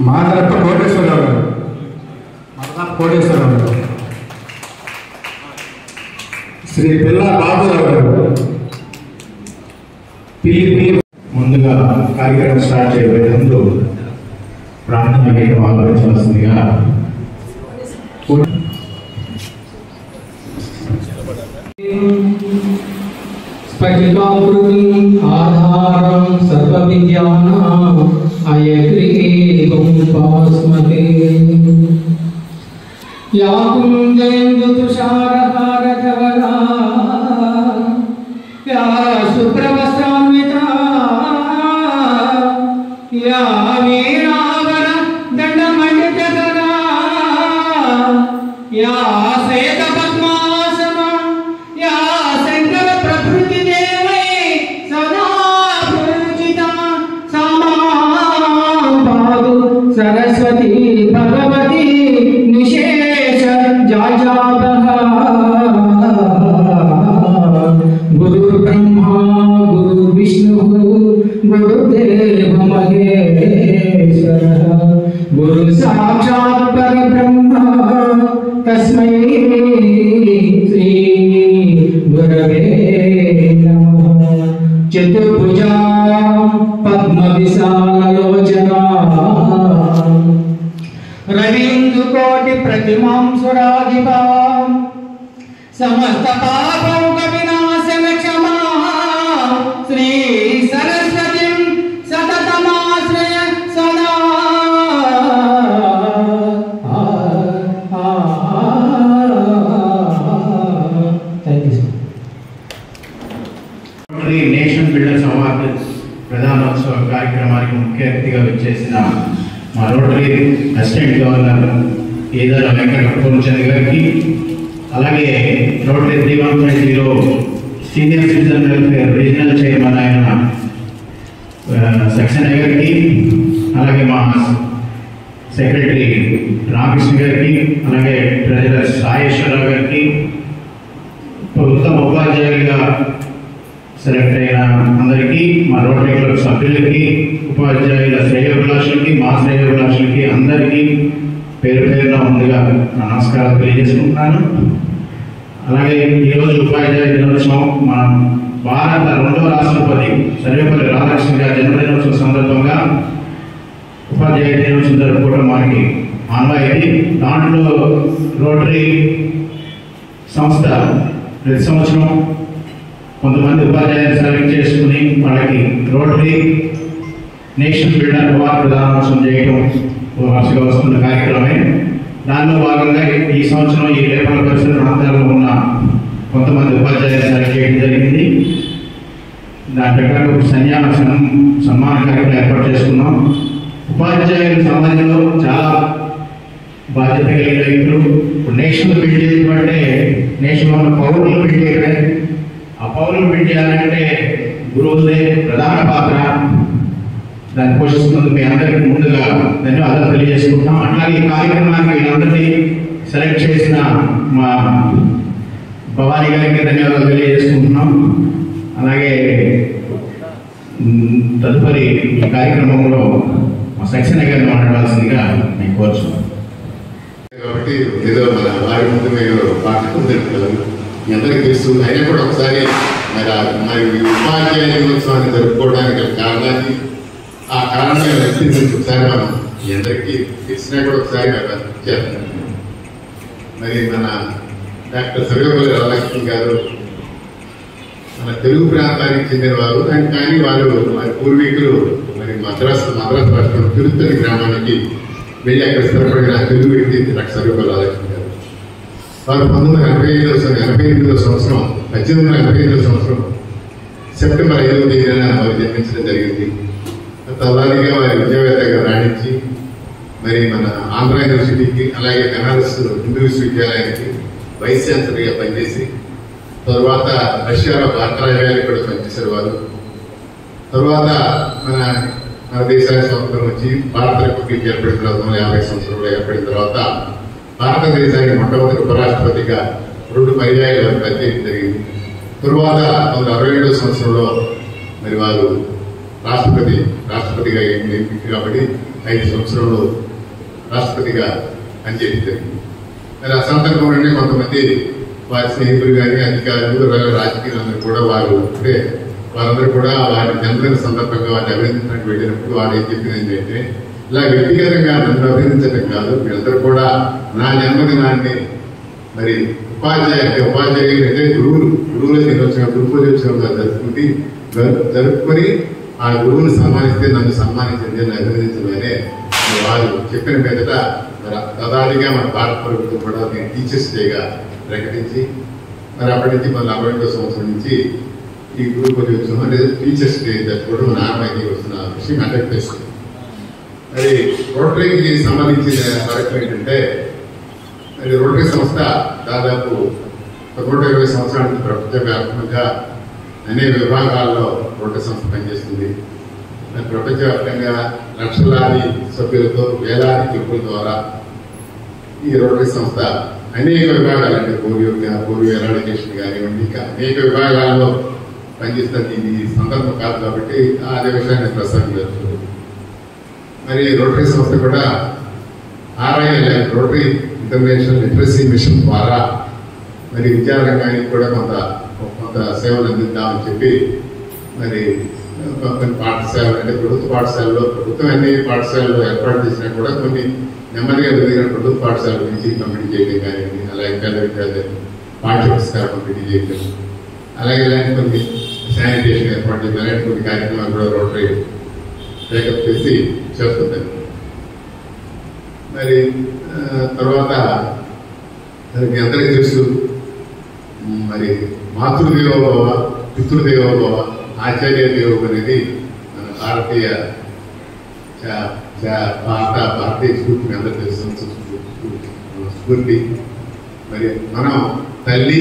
మాదరప్ప కోటేశ్వరరావు గారు, మరదప్ప కోటేశ్వరరావు గారు, శ్రీ పిల్ల బాబురావు గారు, పిల్లి. ముందుగా కార్యక్రమం స్టార్ట్ చేయబోయే ముందు ప్రార్థన గీతం ఆలోచించవలసిందిగా స్ఫటికాకృతిం ఆధారం సర్వ విద్యానాం అయగ్రీవం ఉపాస్మతే. యా కుందేందు తుషారహారధవలా యా శుభ్రవస్త్రాన్వితా యా వీణావర దండమండితగలా యా శ్వేత పద్మాసన యా శంకర ప్రకృతి దేవై సదా పూజిత సమాపాదు సరస్వతి భగవతి నిశేష జాజాబహ. గురు బ్రహ్మా గురు విష్ణు గురుదేవ మహేశ్వర గురు సాక్షాత్ పరబ్రహ్మ తస్మై శ్రీ గురవే నమః. చతుర్భుజా పద్మ విశాలలోచనా రవీందు కోటి ప్రతిమాం సురాధిపాం సమస్త పాపౌక వినాశన క్షమా శ్రీ సరస్వతిం సతతమాశ్రయ సదా. నేషన్ బిల్డర్స్ అవార్డు ప్రధానోత్సవ కార్యక్రమానికి ముఖ్య అతిథిగా వచ్చేసిన మా rotary assistant governor Eedara Venkata Purnachandra గారికి, అలాగే rotary 3150 senior citizen welfare regional chairman అయిన సక్సేనా గారికి, అలాగే మా సెక్రటరీ రామకృష్ణ గారికి, అలాగే ట్రెజరర్ సాయేశ్వరరావు గారికి, ఉత్తమ ఉపాధ్యాయులుగా సెలెక్ట్ అయిన అందరికీ, మా రోటరీ క్లబ్ సభ్యులకి, ఉపాధ్యాయుల శ్రేయోభిలాషులకి, మా శ్రేయోభిలాషులకి అందరికీ పేరు పేరున ముందుగా నమస్కారాలు తెలియజేసుకుంటున్నాను. అలాగే ఈరోజు ఉపాధ్యాయ దినోత్సవం మన భారత 2వ రాష్ట్రపతి సర్వేపల్లి రాధాకృష్ణ గారి జన్మదినోత్సవం సందర్భంగా ఉపాధ్యాయ దినోత్సవం జరుపుకోవడం మనకి ఆనవాయితీ. దాంట్లో రోటరీ సంస్థ ప్రతి సంవత్సరం కొంతమంది ఉపాధ్యాయులు సెలెక్ట్ చేసుకుని వాళ్ళకి రోటరీ నేషన్ బిల్డర్ అవార్డు ప్రదానోత్సవం చేయడం వరుసగా వస్తున్న కార్యక్రమమే. దానిలో భాగంగా ఈ సంవత్సరం ఈ లేపల పరిసర ప్రాంతాల్లో ఉన్న కొంతమంది ఉపాధ్యాయులు సెలెక్ట్ చేయడం జరిగింది. దాని ప్రకారం సన్మాన కార్యక్రమం ఏర్పాటు చేసుకున్నాం. ఉపాధ్యాయుల సమాజంలో చాలా బాధ్యత కలిగిన వ్యక్తులు. ఇప్పుడు నేషనల్ బిల్డ్ చేయడం అంటే నేషన్లో ఉన్న పౌరులు బిల్డ్ చేయడమే. ఆ పౌరులు బిల్డ్ చేయాలంటే గురువులదే ప్రధాన పాత్ర. దాన్ని పోషిస్తున్నందుకు మీ అందరికీ ముందుగా ధన్యవాదాలు తెలియజేసుకుంటున్నాం. అట్లాగే ఈ కార్యక్రమానికి వీళ్ళందరినీ సెలెక్ట్ చేసిన మా భవానీ గారికి ధన్యవాదాలు తెలియజేసుకుంటున్నాం. అలాగే తదుపరి ఈ కార్యక్రమంలో మా సక్సేనా గారిని మాట్లాడాల్సిందిగా నేను కోరుచున్నాను. కాబట్టి ఏదో మన వారి ముందు మీరు పాఠకులు మీ అందరికీ తెలుసు. అయినా కూడా ఒకసారి మరి ఉపాధ్యాయ దినోత్సవాన్ని జరుపుకోవడానికి గల కారణాన్ని, ఆ కారణాన్ని వ్యక్తించి ఒకసారి మనం మీ అందరికీ తెలిసినా కూడా ఒకసారి చేస్తున్నాం. మరి మన డాక్టర్ సర్వేపల్లి రాధాకృష్ణ గారు మన తెలుగు ప్రాంతానికి చెందిన వారు. కానీ వారు మరి పూర్వీకులు మరి మద్రాసు రాష్ట్రం తిరుత్తని గ్రామానికి వెళ్ళి అక్కడ స్థిరపడిన తెలుగు వ్యక్తి డాక్టర్ సర్వేపల్లి రాధాకృష్ణ గారు. వారు 1885వ సంవత్సరం సెప్టెంబర్ 5వ తేదీన వారు జన్మించడం జరిగింది. తదానిగా వారి విద్యావేత్తగా రాణించి మరి మన ఆంధ్ర యూనివర్సిటీకి, అలాగే బెనారస్ హిందూ విశ్వవిద్యాలయానికి వైస్ ఛాన్సలర్గా పనిచేసి, తర్వాత రష్యాలో భారతరాజ్యాలకు కూడా పనిచేశారు వారు. తర్వాత మన దేశానికి స్వాతంత్రం వచ్చి భారత రిపబ్లిక్ ఏర్పడిన తర్వాత 1950 సంవత్సరంలో ఏర్పడిన తర్వాత భారతదేశానికి మొట్టమొదటి ఉపరాష్ట్రపతిగా 2 పర్యాయాలు వారు పనిచేయడం జరిగింది. తరువాత 1967వ సంవత్సరంలో మరి వారు రాష్ట్రపతిగా ఎంపిక కాబట్టి 5 సంవత్సరంలో రాష్ట్రపతిగా పనిచేయడం జరిగింది. మరి ఆ సందర్భంలోనే కొంతమంది వారి స్నేహితులు కానీ అధికారులు రాజకీయాలందరూ కూడా వారందరూ కూడా వారి జన్మదిన సందర్భంగా వారిని అభినందించడానికి వెళ్ళినప్పుడు వారు ఏం చెప్పింది ఏంటంటే, ఇలా వ్యక్తిగతంగా నన్ను అభినందించడం కాదు, మీరందరూ కూడా నా జన్మదినాన్ని మరి ఉపాధ్యాయులు అంటే గురువుల దినోత్సవం గురు పూజోత్సవంగా జరుపుకొని ఆ గురువుని సన్మానిస్తే నన్ను సన్మానించండి అని అభినందించమనే వారు చెప్పిన మీదట తదాదిగా మన భారత ప్రభుత్వం కూడా నేను టీచర్స్ డేగా ప్రకటించి మరి అప్పటి నుంచి మన 41వ సంవత్సరం నుంచి ఈ గురు పూజోత్సవం అంటే టీచర్స్ డే జరుపుకోవడం మన ఆర్మైకి వస్తున్న విషయం అందరికీ తెలుస్తుంది. మరి రోటరీకి సంబంధించిన కార్యక్రమం ఏంటంటే, మరి రోటరీ సంస్థ దాదాపు 120 సంవత్సరాల నుంచి ప్రపంచవ్యాప్తంగా అనేక విభాగాల్లో రోటరీ సంస్థ పనిచేస్తుంది. మరి ప్రపంచవ్యాప్తంగా లక్షలాది సభ్యులతో వేలాది క్లబ్బుల ద్వారా ఈ రోటరీ సంస్థ అనేక విభాగాలు అంటే పోలియో ఎరాడికేషన్ కానివ్వండి, ఇంకా అనేక విభాగాల్లో పనిచేస్తుంది. ఇది సందర్భం కాదు కాబట్టి అదే విషయాన్ని ప్రస్తావన చేస్తుంది. మరి రోటరీ సంస్థ కూడా RIL Rotary International Literacy Mission ద్వారా మరి విద్యారంగానికి కూడా కొంత సేవలు అందిద్దామని చెప్పి మరి కొన్ని పాఠశాలలు అంటే ప్రభుత్వ అన్ని పాఠశాలలో ఏర్పాటు చేసినా కూడా కొన్ని నెమ్మదిగా ఎదిగిన ప్రభుత్వ పాఠశాల గురించి పంపిణీ చేయడం కానివ్వండి, అలాగే పేద విద్యార్థులు పాఠ్య పుస్తకాలు పంపిణీ చేయడం, అలాగే ఇలాంటి కొన్ని శానిటేషన్ ఏర్పాటు చేయడం, అలాంటి కొన్ని కార్యక్రమాలు కూడా రోటరీ టేకప్ చేసి చేస్తుంది. మరి తర్వాత మీ అందరికీ తెలుసు, మరి మాతృదేవోభవ, పితృదేవోభవ, ఆచార్య దేవోభవ అనేది మన భారతీయ స్ఫూర్తి అందరూ తెలుసు స్ఫూర్తి. మరి మనం తల్లి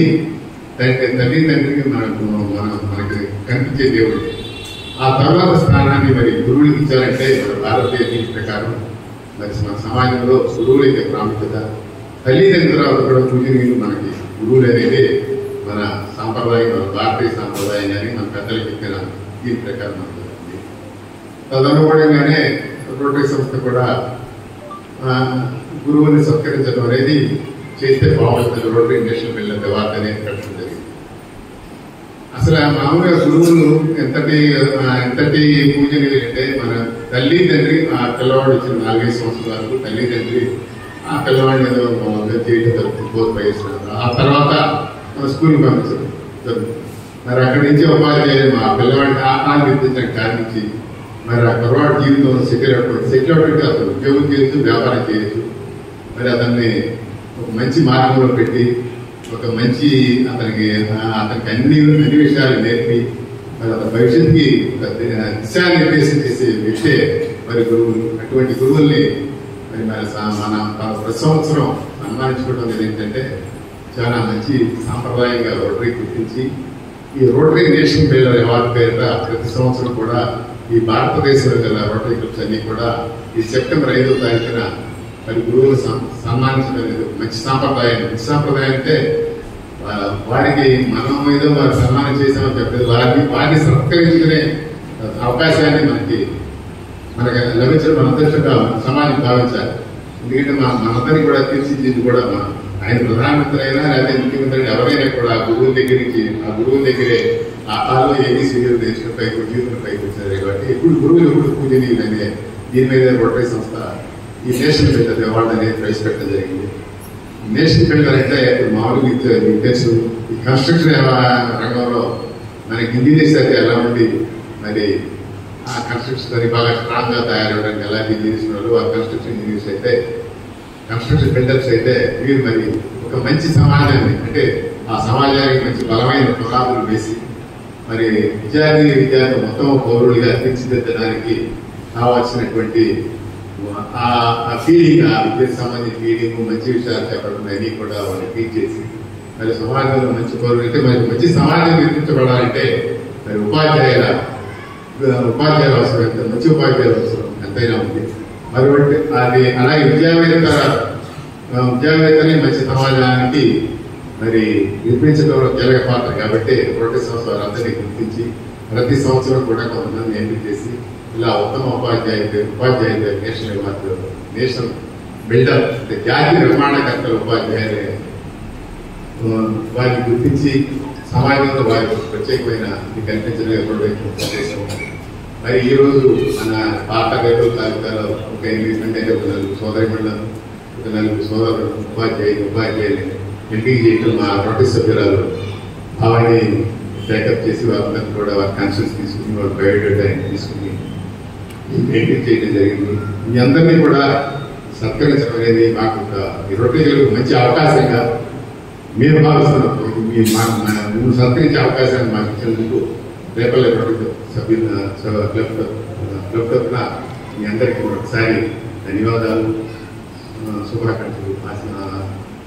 తండ్రికి మనకి కనిపించే దేవుడు. ఆ తర్వాత స్థానాన్ని మరి గురువులకి ఇచ్చారంటే మన భారతీయ నీతి ప్రకారం మరి మన సమాజంలో గురువులైతే ప్రాముఖ్యత, తల్లిదండ్రుల తర్వాత కూడా పూజనీయులు మనకి గురువులు అనేది మన సాంప్రదాయం, మన భారతీయ సాంప్రదాయం కానీ మన పెద్దలు చెప్పిన దీని ప్రకారం మనకు ఉంది. తదనుగుణంగానే రోటరీ సంస్థ కూడా గురువుని సత్కరించడం అనేది చేస్తే బాగుంటుంది. రోటరీ నేషనల్ వెళ్ళిన తర్వాత అనేది పెట్టడం జరిగింది. అసలు మామూలుగా గురువులు ఎంతటి పూజనీయులు అంటే, మన తల్లి తండ్రి ఆ పిల్లవాడు వచ్చిన 4-5 సంవత్సరాల వరకు తల్లి తండ్రి ఆ పిల్లవాడిని ఏదో చేయడం జరుగుతుంది. ఆ తర్వాత స్కూల్కి పంపించడం జరుగుతుంది. మరి అక్కడి నుంచి ఉపాధ్యాయులు మా పిల్లవాడిని ఆహారం గుర్తించడానికి కారణించి మరి ఆ కుర్రవాడి జీవితంలో సెటిల్ అవుతుంది. అతను ఉద్యోగం చేయొచ్చు, వ్యాపారం చేయొచ్చు. మరి అతన్ని ఒక మంచి మార్గంలో పెట్టి అతనికి అన్ని విషయాలు నేర్పి మరి అతని భవిష్యత్తుకి దిశానిర్దేశం చేసే వ్యక్తే మరి గురువులు. అటువంటి గురువుల్ని మరి మన ప్రతి సంవత్సరం సన్మానించుకోవడం అనేది ఏంటంటే చాలా మంచి సాంప్రదాయంగా రోటరీ గుర్తించి ఈ రోటరీ నేషనల్ బిల్డర్ అవార్డు పేరిట ప్రతి సంవత్సరం కూడా ఈ భారతదేశంలో గల రోటరీ క్లబ్స్ అన్ని కూడా ఈ సెప్టెంబర్ 5వ తారీఖున మరి గురువులు సన్మానించడం అనేది మంచి సాంప్రదాయం. మంచి సాంప్రదాయం అంటే వారికి మనం ఏదో వారు సన్మానం చేసామని చెప్పేది, వారిని సత్కరించుకునే అవకాశాన్ని మనకి లభించడం మన అదృష్టంగా సమాజం భావించాలి. ఎందుకంటే మనందరినీ కూడా తీర్చిదిద్ది కూడా ఆయన ప్రధానమంత్రి అయినా లేదా ముఖ్యమంత్రి ఎవరైనా కూడా ఆ గురువుల దగ్గరే ఆలో ఏమీ సీరియల్ నేర్చుకుని పైకి జీవితం పైకి వచ్చారు. కాబట్టి ఎప్పుడు పూజనీయులు అనే దీని మీద రోటరీ సంస్థ ఈ నేషనల్ బిల్డర్ అవార్డు అనేది ప్రవేశపెట్టడం జరిగింది. నేషనల్ బిల్డర్ అంటే ఇప్పుడు మామూలుగా మీకు తెలుసు, ఈ కన్స్ట్రక్షన్ రంగంలో మనకి ఇంజనీర్స్ అయితే ఎలా ఉండి మరి ఆ కన్స్ట్రక్షన్ అది బాగా స్ట్రాంగ్ గా తయారవడానికి ఎలా ఇంజనీర్స్ ఉన్నారు, ఆ కన్స్ట్రక్షన్ ఇంజనీర్స్ అయితే కన్స్ట్రక్షన్ బిల్డర్స్ అయితే వీరు మరి ఒక మంచి సమాజాన్ని అంటే ఆ సమాజానికి మంచి బలమైన పునాదులు వేసి మరి విద్యార్థి మొత్తం పౌరులుగా తీర్చిదిద్దడానికి కావాల్సినటువంటి ఆ ఫీలింగ్, ఆ విద్యకు సంబంధించిన ఫీలింగ్, మంచి విషయాలు చెప్పడం అన్నీ కూడా వాళ్ళని ఫీల్ చేసి మరి సమాజంలో మంచి పౌరులు అంటే మరి మంచి సమాజం నిర్మించబడాలంటే మరి ఉపాధ్యాయుల అవసరం ఎంత, మంచి ఉపాధ్యాయుల అవసరం ఎంతైనా ఉంది. మరి అది అలాగే విద్యావేత్తని మంచి సమాజానికి మరి నిర్మించడంలో కీలక పాత్ర. కాబట్టి రోటరీ సంస్థ వారందరినీ గుర్తించి ప్రతి సంవత్సరం కూడా కొంతమంది ఎంపిక చేసి ఇలా ఉత్తమ ఉపాధ్యాయులు నేషనల్ అవార్డు, నేషనల్ బిల్డర్ అంటే జాతి నిర్మాణకర్తల ఉపాధ్యాయులే వారిని గుర్తించి సమాజంలో వారికి ప్రత్యేకమైన ఇది కల్పించడం ఎప్పుడైతే ఉద్దేశం. మరి ఈరోజు మన పాత రైతుల తాలూకాలో ఒక 8 అంటే ఒక 4 సోదరి మండలం, ఒక 4 సోదరులు ఉపాధ్యాయులు ఎంపిక చేయడం మా ప్రొటీ సభ్యురాలు అవన్నీ బ్యాకప్ చేసి వాళ్ళందరినీ కూడా వారి కాన్షియస్ తీసుకుని వాళ్ళ బయోడేటా తీసుకుని ఎంపిక చేయడం జరిగింది. మీ అందరినీ కూడా సత్కరించడం అనేది మాకు ఒక రొటీలకు మంచి అవకాశంగా మేము భావిస్తున్నాం. మేము సత్కరించే అవకాశాన్ని మాకు ఇచ్చినందుకు రేపల్లె ప్రభుత్వ సభ్యుల క్లబ్ తరఫున మీ అందరికీ ఒకసారి ధన్యవాదాలు, శుభాకాంక్షలు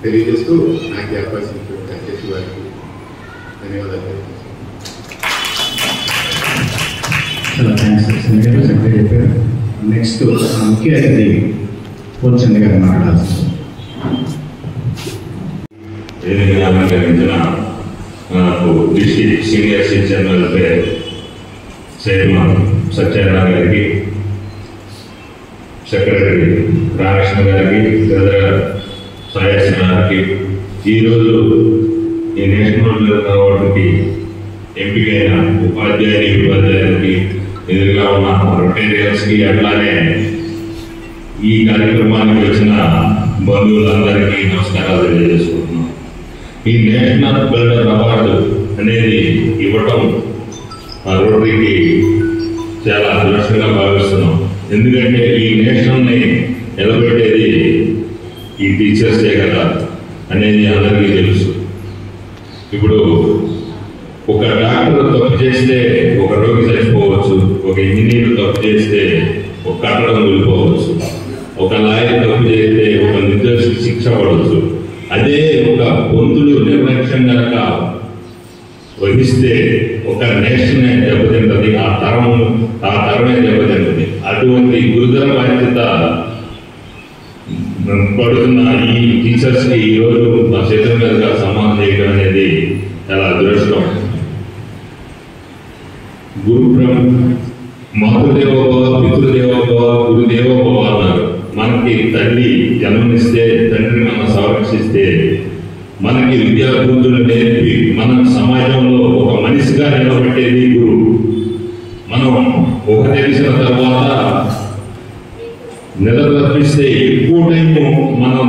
తెలియజేస్తూ నాకు అవకాశం చేసి వారికి ధన్యవాదాలు చాలా థ్యాంక్స్ సెక్రటరీ చెప్పారు. నెక్స్ట్ ముఖ్య అతిథి పూర్చంద్ర గారు మాట్లాడాల్సి అలంకరించిన నాకు district senior citizen welfare chairman Satyanarayana గారికి, సెక్రటరీ రామకృష్ణ గారికి, సాయసిన గారికి, ఈరోజు ఈ నేషనల్ అవార్డుకి ఎంపికైన ఉపాధ్యాయులకి ఎదురుగా ఉన్న రొటేరియన్స్కి, అట్లానే ఈ కార్యక్రమానికి వచ్చిన బంధువులందరికీ నమస్కారాలు తెలియజేసుకుంటున్నాం. ఈ నేషనల్ బిల్డర్ అవార్డు అనేది ఇవ్వటం మా రోటరీకి చాలా అదృష్టంగా భావిస్తున్నాం. ఎందుకంటే ఈ నేషనల్ని నిలబెట్టేది ఈ టీచర్సే కదా అనేది అందరికీ తెలుసు. ఇప్పుడు ఒక డాక్టర్ తప్పు చేస్తే ఒక రోగి చనిపోవచ్చు, ఒక ఇంజనీర్ తప్పు చేస్తే ఒక కట్టడం వెళ్ళిపోవచ్చు, ఒక లాయర్ తప్పు చేస్తే ఒక నిర్దోషికి శిక్ష పడవచ్చు. అదే ఒక పొందులు నిర్లక్ష్యం కనుక వహిస్తే ఒక నేషనే దెబ్బతింటుంది, ఆ తరమే దెబ్బతింటుంది. అటువంటి గురుతర బాధ్యత పడుతున్న ఈ టీచర్స్కి ఈరోజు మా చేతుల మీదుగా సన్మానం చేయడం అనేది చాలా అదృష్టం. మాతృదేవోభవ, పితృదేవోభవ, గురుదేవోభవ అన్నారు. మనకి తల్లి జన్మనిస్తే, తండ్రి మనం సంరక్షిస్తే, మనకి విద్యాబుద్ధులు నేర్పి మన సమాజంలో ఒక మనిషిగా నిలబెట్టేది గురువు. మనం ఒక తెలిసిన తర్వాత నిద్ర తప్పిస్తే ఎక్కువ టైము మనం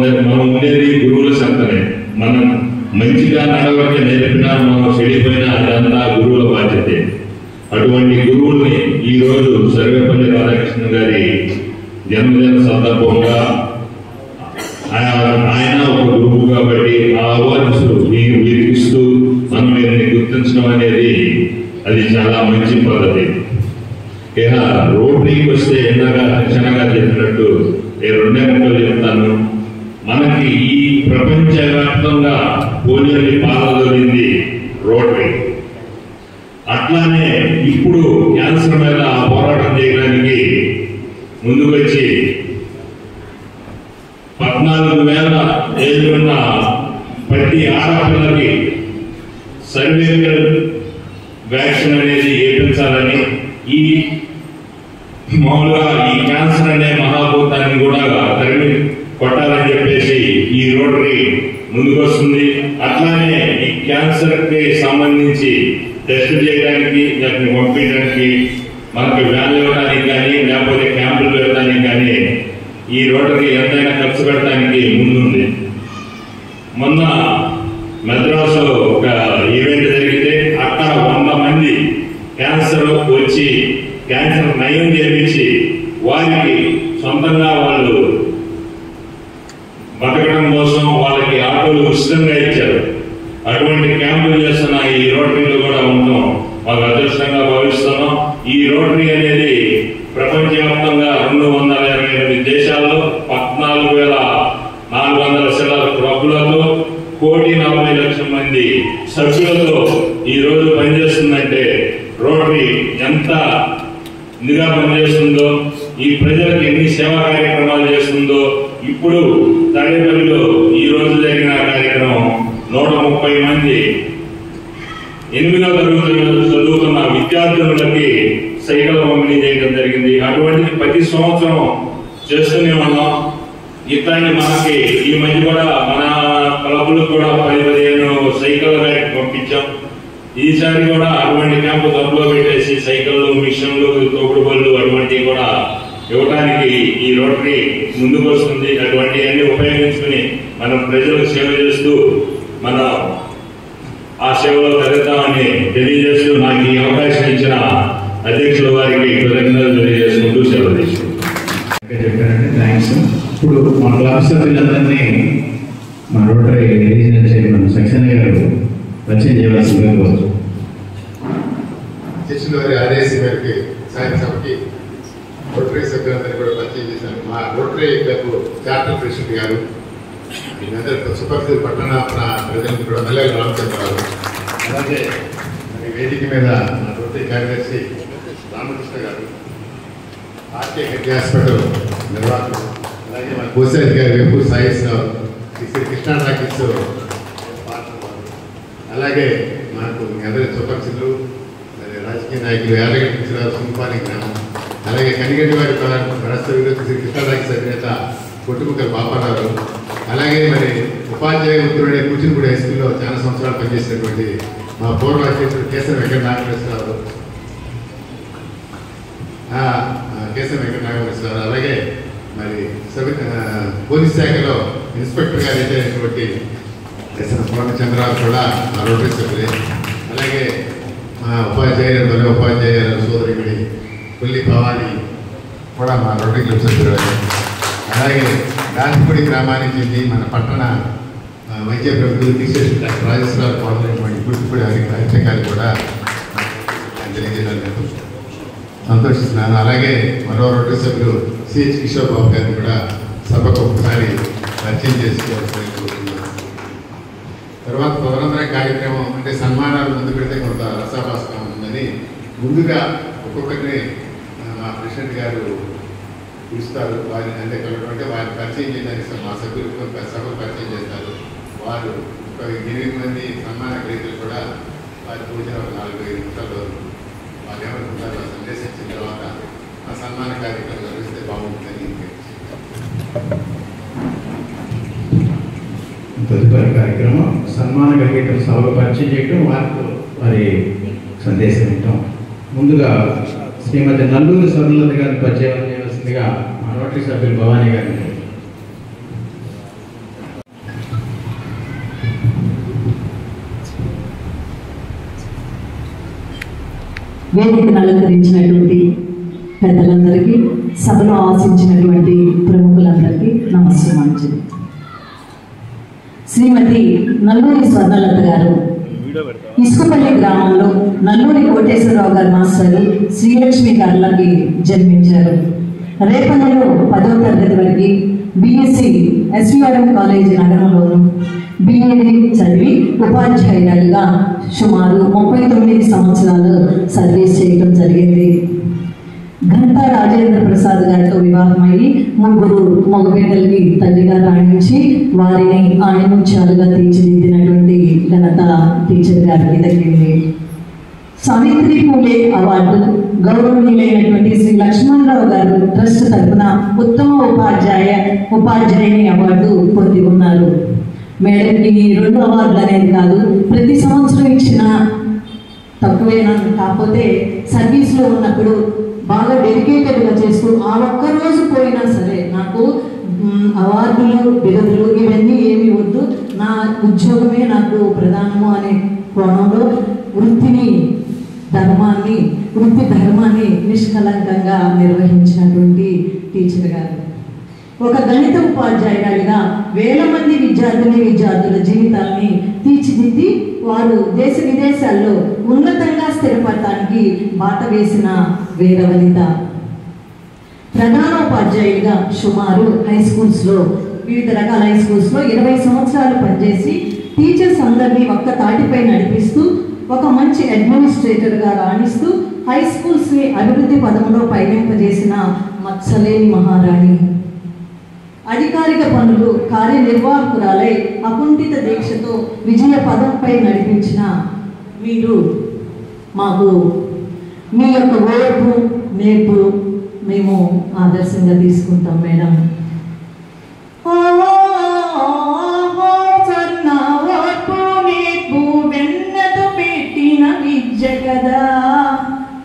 ఉండేది గురువుల సంతనే. మనం మంచిగా నడవడిక నేర్పినా, మనం చెడిపోయినా అదంతా గురువుల బాధ్యతే. అటువంటి గురువుల్ని ఈరోజు సర్వేపల్లి రాధాకృష్ణ గారి జన్మదిన సందర్భంగా ఆయన ఒక గురువు కాబట్టి ఆ అవార్డ్స్ వీరికిస్తూ మనం వీరిని గుర్తించడం అనేది అది చాలా మంచి పద్ధతి. ఇక రోటరీకి వస్తే ఎండగా క్షణంగా చెప్పినట్టు నేను 2 ముక్కలు చెప్తాను. మనకి ఈ ప్రపంచవ్యాప్తంగా పోలియోని పాల్గొనింది రోటరీ. అట్లానే ఇప్పుడు క్యాన్సర్ మీద పోరాటం చేయడానికి ముందుకు వచ్చి 14,000 ఏళ్ళున్న ప్రతి ఆడపిల్లకి సర్వైకల్ వ్యాక్సిన్ అనేది వేయించాలని, ఈ మామూలుగా ఈ క్యాన్సర్ అనే మహాభూతాన్ని కూడా తరిమి కొట్టాలని చెప్పేసి ఈ రోటరీ ముందుకు వస్తుంది. అట్లానే ఈ క్యాన్సర్ కి సంబంధించి టెస్ట్ చేయడానికి, దాన్ని పంపించడానికి, మనకి వ్యాన్లు ఇవ్వడానికి కానీ లేకపోతే క్యాంపులు పెట్టడానికి కానీ ఈ రోటరీ ఎంతైనా ఖర్చు పెట్టడానికి ముందుంది. మొన్న మద్రాసులో ఒక ఈవెంట్ జరిగితే అక్కడ 100 మంది క్యాన్సర్ వచ్చి క్యాన్సర్ నయం చేయించి వారికి సొంతంగా వాళ్ళు బతకడం కోసం వాళ్ళకి ఆటోలు ఉచితంగా ఇచ్చారు. అటువంటి క్యాంపులు చేస్తున్న ఈ రోటరీలో కూడా ఉంటాం మాకు అదృష్టంగా భావిస్తున్నాం. ఈ రోటరీ అనేది ప్రపంచవ్యాప్తంగా 228 దేశాల్లో 14,400 శిలల క్లబ్లతో 1,40,00,000 మంది సభ్యులతో ఈ రోజు పనిచేస్తుందంటే రోటరీ ఎంత ఇదిగా పనిచేస్తుందో, ఈ ప్రజలకు ఎన్ని సేవా కార్యక్రమాలు చేస్తుందో. ఇప్పుడు తాడేపల్లిలో ఈ రోజు జరిగిన కార్యక్రమం 130 మంది 8వ తరగతి చదువుతున్న విద్యార్థులను తల్లిదండ్రులకి సైకిల్ పంపిణీ చేయడం జరిగింది. అటువంటిది ప్రతి సంవత్సరం చేస్తూనే ఉన్నాం. ఇట్లాంటి మనకి ఈ మధ్య కూడా మన క్లబ్లకు కూడా 10-15 సైకిల్ పంపించాం. ఈసారి కూడా అటువంటి క్యాంపు త్వరలో పెట్టేసి సైకిళ్ళు, మిషన్లు, తోపుడు బళ్ళు అటువంటివి కూడా ఇవ్వడానికి ఈ రోటరీ ముందుకు వస్తుంది. అటువంటివన్నీ ఉపయోగించుకుని మనం ప్రజలకు సేవ చేస్తూ మనం ఆ సేవలో తగ్గుతామని తెలియజేస్తూ నాకు ఈ అవకాశం ఇచ్చిన అధ్యక్షుల వారికి కృతజ్ఞతలు తెలియజేసుకుంటూ సెలవు తీసుకుంటాం. చెప్పారండి, థ్యాంక్స్. ఇప్పుడు మన క్లబ్ సభ్యులందరినీ మా రోటరీ రీజనల్ చైర్మన్ సక్సేనా గారు పరిచయం చేయవలసిందిగా కోరుతూ అధ్యక్షుల వారి ఆదేశం మేరకు సాయంత్రంకి రోటరీ సభ్యులందరినీ కూడా పరిచయం చేశాను. మా రోటరీ క్లబ్ చార్టర్ ప్రెసిడెంట్ గారు, సుపరిస్థితి పట్టణ ప్రజలకు కూడా మల్లెల రామచంద్రరావు, అలాగే వేదిక మీద మా రోటరీ కార్యదర్శి రామకృష్ణ గారు, ఆర్కే హెడ్ హాస్పిటల్ నిర్వాహకులు, అలాగే మా కోశాధికారి వైపు సాయిశ్రావు, శ్రీ కృష్ణా టాకీస్, అలాగే మనకు అందరి సుపరిచితులు రాజకీయ నాయకులు యాదగిరి కృష్ణరావు, సుంపాని గ్రామం, అలాగే కనిగంటి వారి రాష్ట్ర విరోధి శ్రీ కృష్ణా టాకీస్ అధినేత కొట్టుముక్కల బాపారావు, అలాగే మరి ఉపాధ్యాయ మిత్రుడే కూచిపూడి హై స్కూల్లో చాలా సంవత్సరాలు పనిచేసినటువంటి మా పూర్వ అధ్యక్షుడు కేశవ వెంకట నాగేశ్వరరావు, అలాగే మరి పోలీస్ శాఖలో ఇన్స్పెక్టర్ గా రిటైర్ పూర్ణచంద్రరావు కూడా మా రోటరీ సభ్యులే, అలాగే మా ఉపాధ్యాయులు సోదరిగుడి పుల్లి భవాని కూడా మా రోటరీ క్లబ్ సభ్యులు, అలాగే రాజపూడి గ్రామానికి చెంది మన పట్టణ వైద్య ప్రభుత్వం తీసేసి డాక్టర్ రాజేశ్వరరావు పాల్గొనేటువంటి గుర్తుపూడి హరిచకాలు కూడా తెలియజేయడానికి సంతోషిస్తున్నాను. అలాగే మరో రోటరీ సభ్యులు సిహెచ్ కిషోర్ బాబు గారిని కూడా సభకు ఒకసారి పరిచయం చేసుకోవాల్సి కోరుతున్నాను. తర్వాత తదనంతర కార్యక్రమం అంటే సన్మానాలు ముందు పెడితే కొంత రసాభాసంగా ఉంటుందని ముందుగా ఒక్కొక్కరిని మా ప్రెసిడెంట్ గారు పిలుస్తారు. వారిని అంటే కలవడం వారిని పరిచయం చేయడానికి మా సభ్యులు సభలు పరిచయం చేస్తారు. వారు ఒక 8 మంది సన్మాన గ్రహీతలు కూడా వారి పూజన ఒక 4-5 నిమిషాల్లో వారు ఏమనుకుంటారు ఆ సందేశం ఇచ్చిన తర్వాత ఆ సన్మాన కార్యక్రమం నిర్వహిస్తే బాగుంటుందని. తదుపరి కార్యక్రమం సన్మాన గ్రహీతలు సభలో పరిచయం చేయడం, వారి సందేశం ఇవ్వటం. ముందుగా శ్రీమతి నల్లూరి స్వర్ణలత గారిని పరిచయం చేయవలసిందిగా మా రోటరీ సభ్యులు భవానీ గారిని. వేదికను అలంకరించినటువంటి పెద్దలందరికీ, సభలో ఆశించినటువంటి ప్రముఖులందరికీ నమస్కారం. శ్రీమతి నల్లూరి స్వర్ణలత గారు ఇసుకపల్లి గ్రామంలో నల్లూరి కోటేశ్వరరావు గారు మాస్టర్ శ్రీలక్ష్మి గారులకి జన్మించారు. రేపల్లెలో 10వ తరగతి వరకు బిఎస్సి ఎస్విఆర్ఎం కాలేజీ నగరంలోను బిఏడి చదివి ఉపాధ్యాయురాలుగా సుమారు 39 సంవత్సరాలు సర్వీస్ చేయడం జరిగింది. ఘంటా రాజేంద్ర ప్రసాద్ గారితో వివాహమయ్యి 3 మగబిడ్డలకి తల్లిగా రాణించి వారిని ఆణిముత్యాలుగా తీర్చిదిద్దినటువంటి ఘనత టీచర్ గారికి దక్కింది. సావిత్రి పూలే అవార్డు గౌరవనీయులైనటువంటి శ్రీ లక్ష్మణరావు గారు ట్రస్ట్ తరఫున ఉత్తమ ఉపాధ్యాయుని అవార్డు పొంది ఉన్నారు. మేడంకి 2 అవార్డులు అనేది కాదు, ప్రతి సంవత్సరం ఇచ్చిన తక్కువేనా, కాకపోతే సర్వీస్లో ఉన్నప్పుడు బాగా డెడికేటెడ్గా చేస్తూ ఆ ఒక్కరోజు పోయినా సరే నాకు అవార్డులు బిరుదులు ఇవన్నీ ఏమి వద్దు, నా ఉద్యోగమే నాకు ప్రధానము అనే కోణంలో వృత్తి ధర్మాన్ని నిష్కలంకంగా నిర్వహించినటువంటి టీచర్ గారు. ఒక గణిత ఉపాధ్యాయురాలిగా వేల మంది విద్యార్థుల జీవితాన్ని తీర్చిదిద్ది వారు దేశ విదేశాల్లో ఉన్నతంగా స్థిరపడటానికి బాట వేసిన వీరవనిత. ప్రధానోపాధ్యాయుడిగా సుమారు వివిధ రకాల హై స్కూల్స్లో 20 సంవత్సరాలు పనిచేసి టీచర్స్ అందరినీ ఒక్క తాటిపై నడిపిస్తూ ఒక మంచి అడ్మినిస్ట్రేటర్గా రాణిస్తూ హై స్కూల్స్ని అభివృద్ధి పదంలో పయనింపజేసిన మత్సలేని మహారాణి. అధికారిక పనులు కార్యనిర్వాహకురాలై అకుంఠిత దీక్షతో విజయ పదంపై నడిపించిన మీరు మాకు మీ యొక్క ఓర్పు నేర్పు మేము ఆదర్శంగా తీసుకుంటాం మేడం. స్వర్ణ ఓర్పు నేర్పు వెన్నతో పెట్టిన విద్య కదా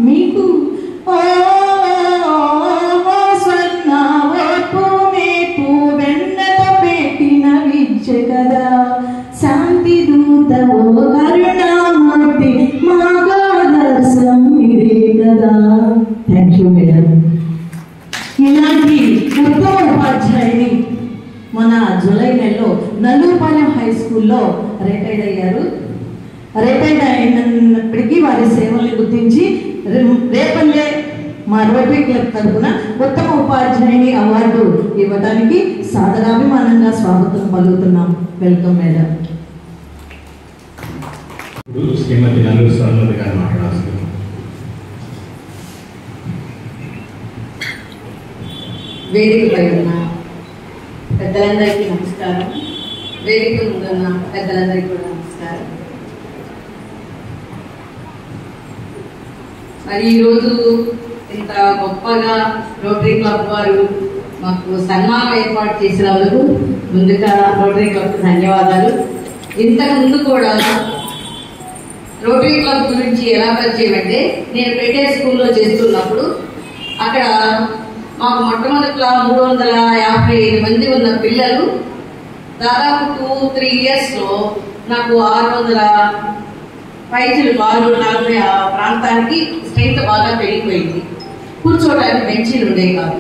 మీకు. స్వర్ణ ఓర్పు నేర్పు వెన్నతో పెట్టిన విద్య కదా శాంతి దూత ఓ కరుణామూర్తి మాగాదర్శం మీరే కదా. Thank you madam. ఇలాంటి ఉత్తమ ఉపాధ్యాయుని మన జూలై నెలలో నల్లూరుపాలెం హై స్కూల్లో రిటైర్డ్ అయ్యారు. రిటైర్డ్ అయినప్పటికీ వారి సేవల్ని గుర్తించి రేపల్లె మా రోటరీ క్లబ్ తరఫున ఉత్తమ ఉపాధ్యాయుని అవార్డు ఇవ్వడానికి సాదరాభిమానంగా స్వాగతం పలుకుతున్నాం. Welcome madam. శ్రీమతి నల్లూరు స్వర్ణలత గారు మాట్లాడాల్సింది. వేదికపై ఉన్న పెద్దలందరికీ నమస్కారం. వేదిక ముందున్న పెద్దలందరికీ కూడా నమస్కారం. మరి ఈరోజు ఇంత గొప్పగా రోటరీ క్లబ్ వారు మాకు సన్మానం ఏర్పాటు చేసినందుకు ముందుగా రోటరీ క్లబ్ ధన్యవాదాలు. ఇంతకుముందు కూడా రోటరీ క్లబ్ గురించి ఎలా పరిచయం అంటే, నేను పెట్టే స్కూల్లో చేస్తున్నప్పుడు అక్కడ మాకు మొట్టమొదటిలో 355 మంది ఉన్న పిల్లలు దాదాపు 2-3 ఇయర్స్లో నాకు 600 పైచులు 640 ఆ ప్రాంతానికి స్ట్రెంగ్త్ బాగా పెరిగిపోయింది. కూర్చోవడానికి బెంచీలు ఉండేవి కాదు,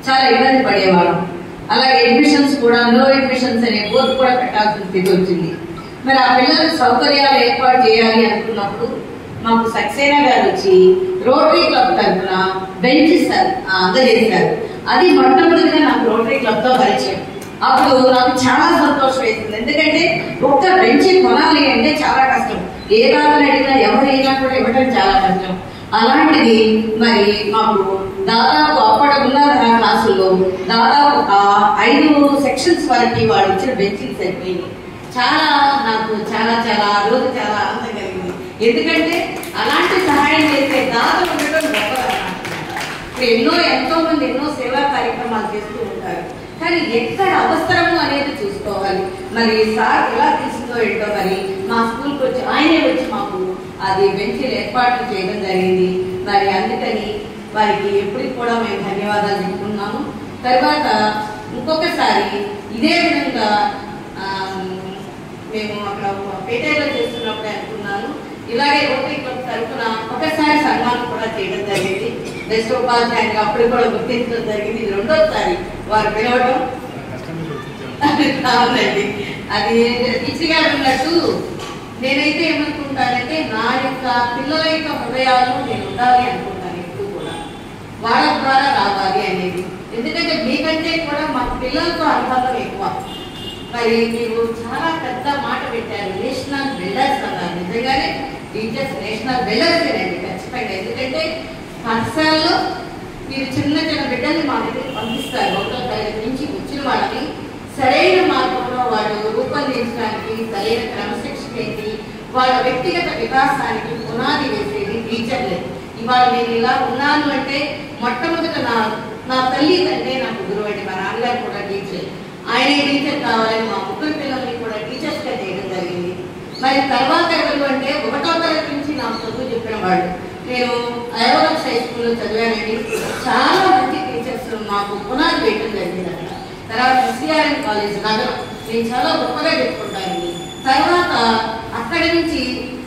చాలా ఇబ్బంది పడేవాళ్ళం. అలాగే అడ్మిషన్స్ కూడా నో అడ్మిషన్స్ అనే బోర్డు కూడా పెట్టాల్సిన స్థితి వచ్చింది. మరి ఆ పిల్లలకు సౌకర్యాలు ఏర్పాటు చేయాలి అనుకున్నప్పుడు మాకు సక్సేనా గారు వచ్చి రోటరీ క్లబ్ తరఫున బెంచెస్ అందజేశారు. అది మొట్టమొదటిగా నాకు రోటరీ క్లబ్ తో పరిచయం. అప్పుడు నాకు చాలా సంతోషం వేసింది. ఎందుకంటే ఒక్క బెంచ్ కొనాలి అంటే చాలా కష్టం. ఏ రాత్రి అడిగినా ఎవరైనా కూడా ఇవ్వడం చాలా కష్టం. అలాంటిది మరి మాకు దాదాపు అప్పటికున్న క్లాసుల్లో దాదాపు 5 సెక్షన్స్ వరకు వాళ్ళు ఇచ్చిన బెంచెస్ అయిపోయింది. నాకు చాలా ఆ రోజు చాలా ఆనందం కలిగింది. ఎందుకంటే అలాంటి సహాయం చేసే దాత ఉండటం గొప్పదన్నమాట. ఇప్పుడు ఎంతో మంది ఎన్నో సేవా కార్యక్రమాలు చేస్తూ ఉంటారు, కానీ ఎక్కడ అవసరము అనేది చూసుకోవాలి. మరి సార్ ఎలా తీసుకుందో ఏంటో మరి మా స్కూల్కి వచ్చి ఆయనే వచ్చి మాకు అది బెంచీలు ఏర్పాట్లు చేయడం జరిగింది. మరి అందుకని వారికి ఎప్పటికి కూడా మేము ధన్యవాదాలు చెప్పుకున్నాము. తర్వాత ఇంకొకసారి ఇదే విధంగా మేము అక్కడ పేటలో చేస్తున్నప్పుడే అనుకున్నాను, ఇలాగే రోటరీ క్లబ్ తరఫున ఒకసారి సన్మానం కూడా చేయడం జరిగింది. బెస్ట్ ఉపాధ్యాయునిగా అప్పుడు కూడా గుర్తించడం జరిగింది. ఇది 2వ వారు పిలవడం. అవునండి, అది టీచర్ గారు ఉన్నట్టు నేనైతే ఏమనుకుంటానంటే, నా యొక్క పిల్లల యొక్క హృదయాల్లో నేను ఉండాలి అనుకుంటాను. ఎప్పుడు కూడా వాళ్ళ ద్వారా రావాలి అనేది. ఎందుకంటే మీకంటే కూడా మా పిల్లలతో అనుబంధం ఎక్కువ. మరి మీరు చాలా పెద్ద మాట పెట్టారు, నేషనల్ బిల్డర్స్ అన్నారు. నిజంగానే టీచర్స్ నేషనల్ బిల్డర్స్ అండి ఖచ్చితంగా. ఎందుకంటే పాఠశాలలో మీరు చిన్న బిడ్డల్ని మా దగ్గరికి పంపిస్తారు. 1వ తరగతి నుంచి వచ్చిన వాళ్ళని సరైన మార్గంలో వాళ్ళు రూపొందించడానికి, సరైన క్రమశిక్షణ ఏంటి, వాళ్ళ వ్యక్తిగత వికాసానికి పునాది వేసేది టీచర్లే. ఇవాళ నేను ఇలా ఉన్నాను అంటే మొట్టమొదట నా తల్లి తండ్రి నాకు గురువు అండి. మా నాన్నగారు కూడా టీచర్, ఆయనే టీచర్ కావాలని మా 3 పిల్లల్ని కూడా టీచర్స్ గా చేయడం జరిగింది. మరి తర్వాత ఎవరు అంటే 1వ తరగతి నుంచి నాకు చదువు చెప్పిన వాళ్ళు. నేను ఐవలక్స్ హై స్కూల్లో చదివానండి. చాలా మంచి టీచర్స్ మాకు పునాది వేయడం జరిగింది అక్కడ. తర్వాత సిఆర్ఎం కాలేజ్ నగరం నేను చాలా గొప్పగా చెప్పుకుంటానండి. తర్వాత అక్కడి నుంచి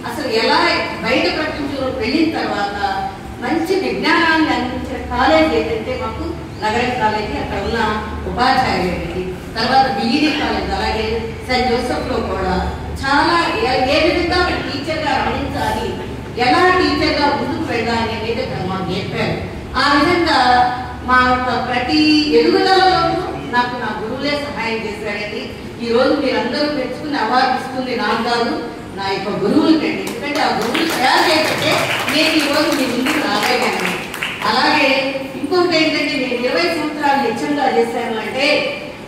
అసలు ఎలా బయట ప్రపంచంలో వెళ్ళిన తర్వాత మంచి విజ్ఞానాన్ని అందించిన కాలేజ్ ఏంటంటే మాకు నగరం కాలేజీ. అక్కడ ఉన్న ఉపాధ్యాయులు. తర్వాత బిఈడి కాలేజ్, అలాగే సెయింట్ జోసెఫ్ లో కూడా చాలా ఏ విధంగా టీచర్ గా రాణించాలి, ఎలా టీచర్ గా ముందుకు వెళ్ళాలి అనేది మాకు చెప్పారు. ఆ విధంగా మా యొక్క ప్రతి ఎదుగుదలలోనూ నాకు నా గురువులే సహాయం చేశారండి. ఈ రోజు మీరందరూ పెంచుకుని అవార్డు ఇస్తుంది నాకు కాదు, నా యొక్క గురువులకండి. ఎందుకంటే ఆ గురువులు తయారు చేయకపోతే నేను ఈ రోజు మీ ముందుకు రాలేనండి. అలాగే ఇంకొకటి ఏంటంటే, నేను 20 సంవత్సరాలు నిత్యంగా చేశాను అంటే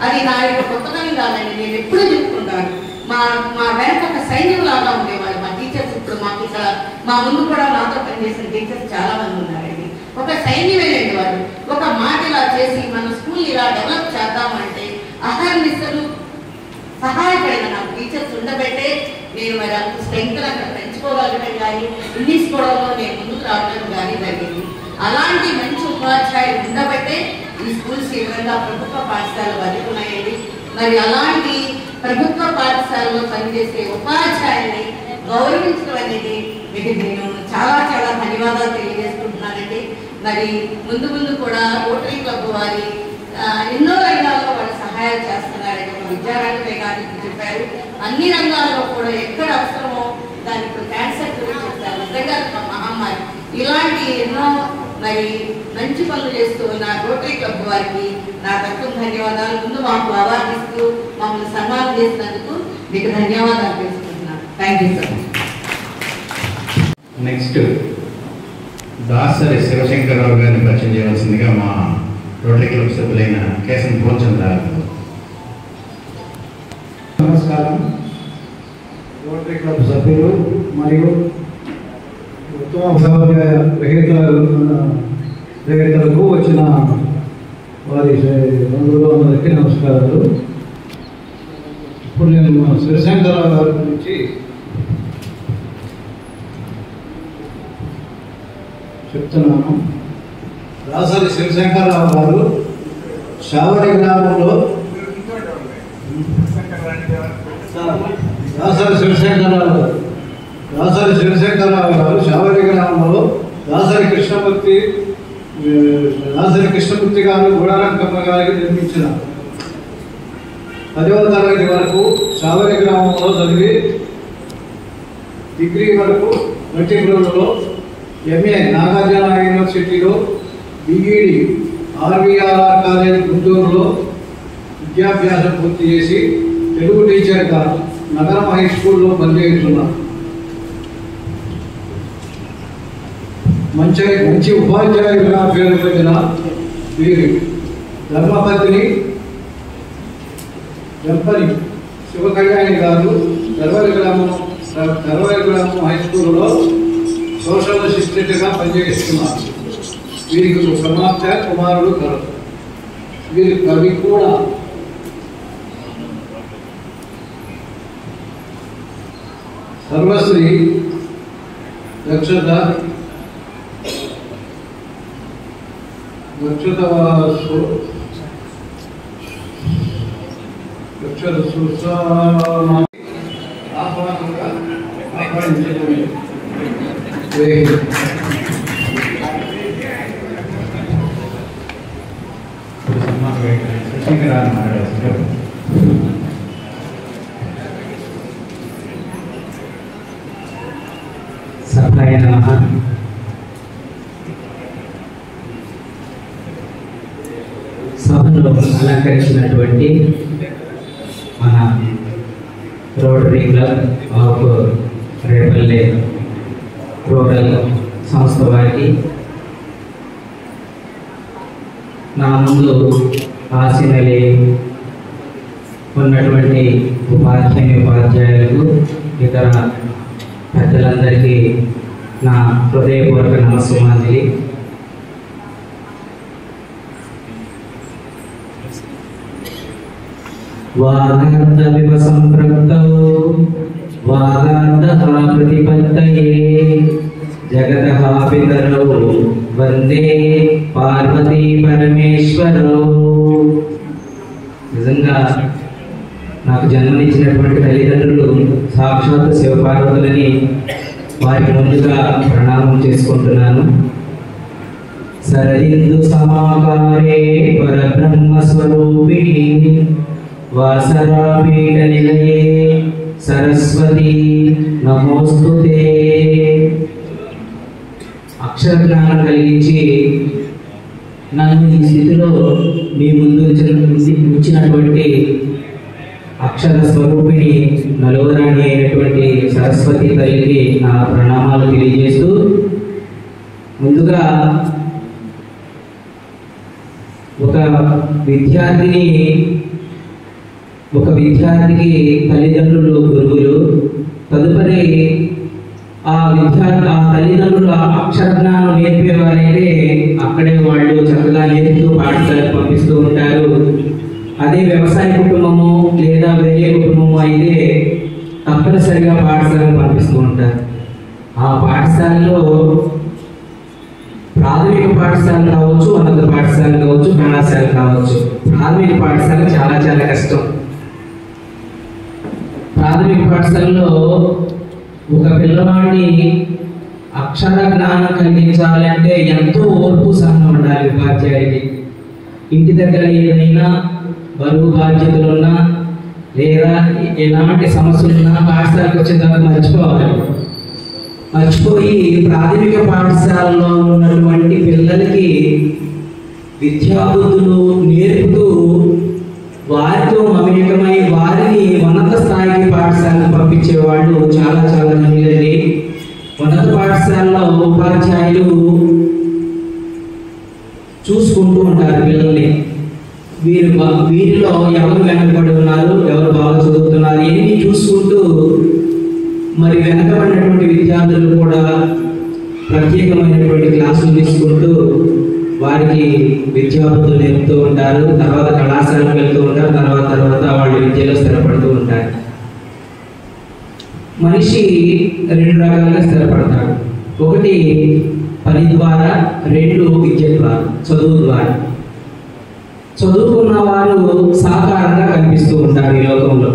అది నా యొక్క కొత్తదనం కాదండి. నేను ఎప్పుడూ చెప్పుకుంటాను, మా వెనక ఒక సైన్యం లాగా ఉండేవాళ్ళు మా టీచర్స్. ఇప్పుడు మాకు ఇక్కడ మా ముందు కూడా నాతో పనిచేసిన టీచర్స్ చాలా మంది సైన్యమేనండి వారు. ఒక మాట ఇలా చేసి మన స్కూల్ ఇలా డెవలప్ చేద్దామంటే అహర్నిశలు సహాయపడిన నాకు టీచర్స్ ఉండబట్టే నేను మరి అంత స్ట్రెంగ్త్ అక్కడ పెంచుకోగలగడం కానీ ఇంగ్లీష్ స్కూల్లో నేను ముందుకు రావడం కానీ జరిగింది. అలాంటి మంచి ఉపాధ్యాయులు ఉండబట్టే ఈ స్కూల్స్ ఈ విధంగా ప్రభుత్వ పాఠశాలలు బతుకున్నాయండి. మరి అలాంటి ప్రభుత్వ పాఠశాలలో పనిచేసే ఉపాధ్యాయుల్ని గౌరవించడం అనేది మీకు నేను చాలా చాలా ధన్యవాదాలు తెలియజేసుకుంటున్నానండి. మరి ముందు ముందు కూడా రోటరీ క్లబ్ వారి ఎన్నో రంగాల్లో వాళ్ళు సహాయాలు చేస్తున్నారండి. ఒక విద్యారంగమే కానీ చెప్పారు, అన్ని రంగాల్లో కూడా ఎక్కడ అవసరమో దాని ఇప్పుడు క్యాన్సర్ గురించి చెప్తారు. నిజంగా మహమ్మారి ఇలాంటి ఎన్నో మరి మంచి పనులు చేస్తూ ఉన్న రోటరీ క్లబ్ వారికి నా తరఫున ధన్యవాదాలు. ముందు మాకు అవార్డు ఇస్తూ మమ్మల్ని సన్మానం చేసినందుకు మీకు ధన్యవాదాలు తెలుసుకుంటున్నాను. Thank you sir. Next Dasari Sivasankararao గారిని పరిచయం చేయవలసిందిగా మా రోటరీ క్లబ్ సభ్యులైన కేశన్ పూర్ణచంద్ర. నమస్కారం. రోటరీ క్లబ్ సభ్యులు మరియు ఉత్తమ ఉపాధ్యాయ గ్రహీతలకు వచ్చిన వారి బంధువులు అందరికీ నమస్కారాలు. ఇప్పుడు నేను శివశంకరరావు గారి గురించి చెప్తున్నాను. దాసరి శివశంకరరావు గారు శావరి గ్రామంలో దాసరి శివశంకరరావు గారు శావరి గ్రామంలో దాసరి కృష్ణమూర్తి గారు గూడారంకమ్మ గారికి నిర్మించిన 10వ తరగతి వరకు శావరి గ్రామంలో చదివి డిగ్రీ వరకు మెట్రికులలో ఎంఏ నాగార్జున యూనివర్సిటీలో బిఈడి ఆర్వీఆర్ఆర్ కాలేజ్ గుంటూరులో విద్యాభ్యాసం పూర్తి చేసి తెలుగు టీచర్గా నగరం హై స్కూల్లో పనిచేస్తున్నారు. మంచి ఉపాధ్యాయులుగా పేరు పొందిన వీరి ధర్మపత్ని దంపని శివకళ్యాణి గారు గర్వరి గ్రామం హై స్కూల్లో సోషల్ అసిస్టెంట్గా పనిచేస్తున్నారు. వీరికి కుమార్తె కుమారుడు కలరు. వీరి కవి కూడా సర్వశ్రీ దక్షత ఆహ్వానంగా ఆహ్వానించడమే. సభాయ నమః. సభను అలంకరించినటువంటి మన rotary club of Repalle rural సంస్థ వారికి, నా ముందు ఆశీనులై ఉన్నటువంటి ఉపాధ్యాయులకు, ఇతర పెద్దలందరికీ నా హృదయపూర్వక నమస్సుమాంజలి. వాగార్థమివ సంప్రక్తౌ వాగార్థః ప్రతిపత్తయే జగతః పితరౌ వందే పార్వతీ పరమేశ్వరౌ. నిజంగా నాకు జన్మనిచ్చినటువంటి తల్లిదండ్రులు సాక్షాత్ శివపార్వతులని వారికి ముందుగా ప్రణామం చేసుకుంటున్నాను. సరయిందు సమాకారే పరబ్రహ్మ స్వరూపిణి వాసరాపీఠ నిలయే సరస్వతి నమోస్తుతే. అక్షర జ్ఞానం కలిగించి నన్ను ఈ స్థితిలో మీ ముందు ఉంచినటువంటి అక్షర స్వరూపిణి నలువరాణి అయినటువంటి సరస్వతి తల్లికి నా ప్రణామాలు తెలియజేస్తూ, ముందుగా ఒక విద్యార్థికి తల్లిదండ్రులు గురువులు, తదుపరి ఆ తల్లిదండ్రులు అక్షర జ్ఞానం నేర్పేవారైతే అక్కడే వాళ్ళు చక్కగా నేర్పుతూ పాఠశాలకు పంపిస్తూ ఉంటారు. అదే వ్యవసాయ కుటుంబము లేదా వేరే కుటుంబము అయితే తప్పనిసరిగా పాఠశాలకు పంపిస్తూ ఉంటారు. ఆ పాఠశాలలో ప్రాథమిక పాఠశాల కావచ్చు, ఉన్నత పాఠశాల కావచ్చు, కళాశాల కావచ్చు. ప్రాథమిక పాఠశాల చాలా చాలా కష్టం. ప్రాథమిక పాఠశాలలో ఒక పిల్లవాడిని అక్షర జ్ఞానం కలిగించాలి అంటే ఎంతో ఓర్పు సహనం ఉండాలి ఉపాధ్యాయుడికి. ఇంటి దగ్గర ఏదైనా బరువు బాధ్యతలున్నా లేదా ఎలాంటి సమస్యలున్నా పాఠశాలకు వచ్చిన తర్వాత మర్చిపోయి ప్రాథమిక పాఠశాలలో ఉన్నటువంటి పిల్లలకి విద్యాబుద్ధులు నేర్పుతూ వారితో మమేకమై వారిని ఉన్నత స్థాయికి పాఠశాలకు పంపించేవాళ్ళు చాలా చాలా ధన్యులండి. ఉన్నత పాఠశాలలో ఉపాధ్యాయులు చూసుకుంటూ ఉంటారు పిల్లల్ని. వీరిలో ఎవరు వెనకబడి ఉన్నారు, ఎవరు బాగా చదువుతున్నారు ఇవన్నీ చూసుకుంటూ మరి వెనకబడినటువంటి విద్యార్థులు కూడా ప్రత్యేకమైనటువంటి క్లాసులు తీసుకుంటూ వారికి విద్యాబుద్ధులు నేర్పుతూ ఉంటారు. తర్వాత కళాశాలకు వెళ్తూ ఉంటారు. తర్వాత వాళ్ళు విద్యలో స్థిరపడుతూ ఉంటారు. మనిషి రెండు రకాలుగా స్థిరపడతాడు. ఒకటి పని ద్వారా, రెండు విద్య ద్వారా, చదువు ద్వారా. చదువుకున్న వారు సాకారంగా కనిపిస్తూ ఉంటారు ఈ లోకంలో.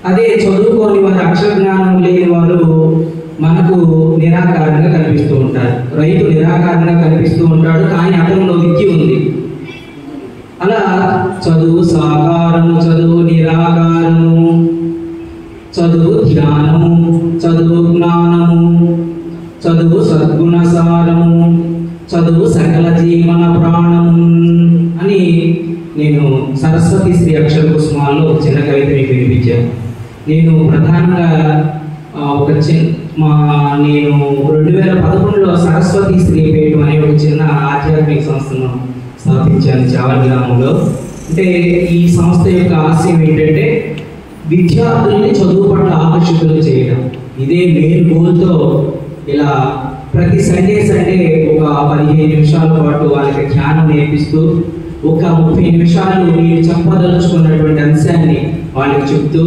అదే చదువుకోని వారు, అక్షర జ్ఞానం లేని వారు మనకు నిరాకారంగా కనిపిస్తూ ఉంటారు. రైతు నిరాకారంగా కనిపిస్తూ ఉంటాడు, కానీ అతనిలో విద్య ఉంది. అలా చదువు సాకారము, చదువు నిరాకారము, చదువు ధ్యానము, చదువు జ్ఞానము, చదువు సద్గుణసారము, చదువు సకల జీవన ప్రాణము అని నేను సరస్వతి శ్రీ అక్షర కుసుమాల్లో ఒక చిన్న కవిత మీకు వినిపించాను. నేను ప్రధానంగా నేను 2011లో సరస్వతి శ్రీ పీఠం అనే ఒక చిన్న ఆధ్యాత్మిక సంస్థను స్థాపించాను చావల్ గ్రామంలో. అంటే ఈ సంస్థ యొక్క ఆశయం ఏంటంటే విద్యార్థుల్ని చదువు పట్ల ఆకర్షితులు చేయడం. ఇదే మెయిన్ గోల్తో ఇలా ప్రతి సండే ఒక 15 నిమిషాల పాటు వాళ్ళకి ధ్యానం నేర్పిస్తూ ఒక 30 నిమిషాలు మీరు చెప్పదలుచుకున్నటువంటి అంశాన్ని వాళ్ళకి చెప్తూ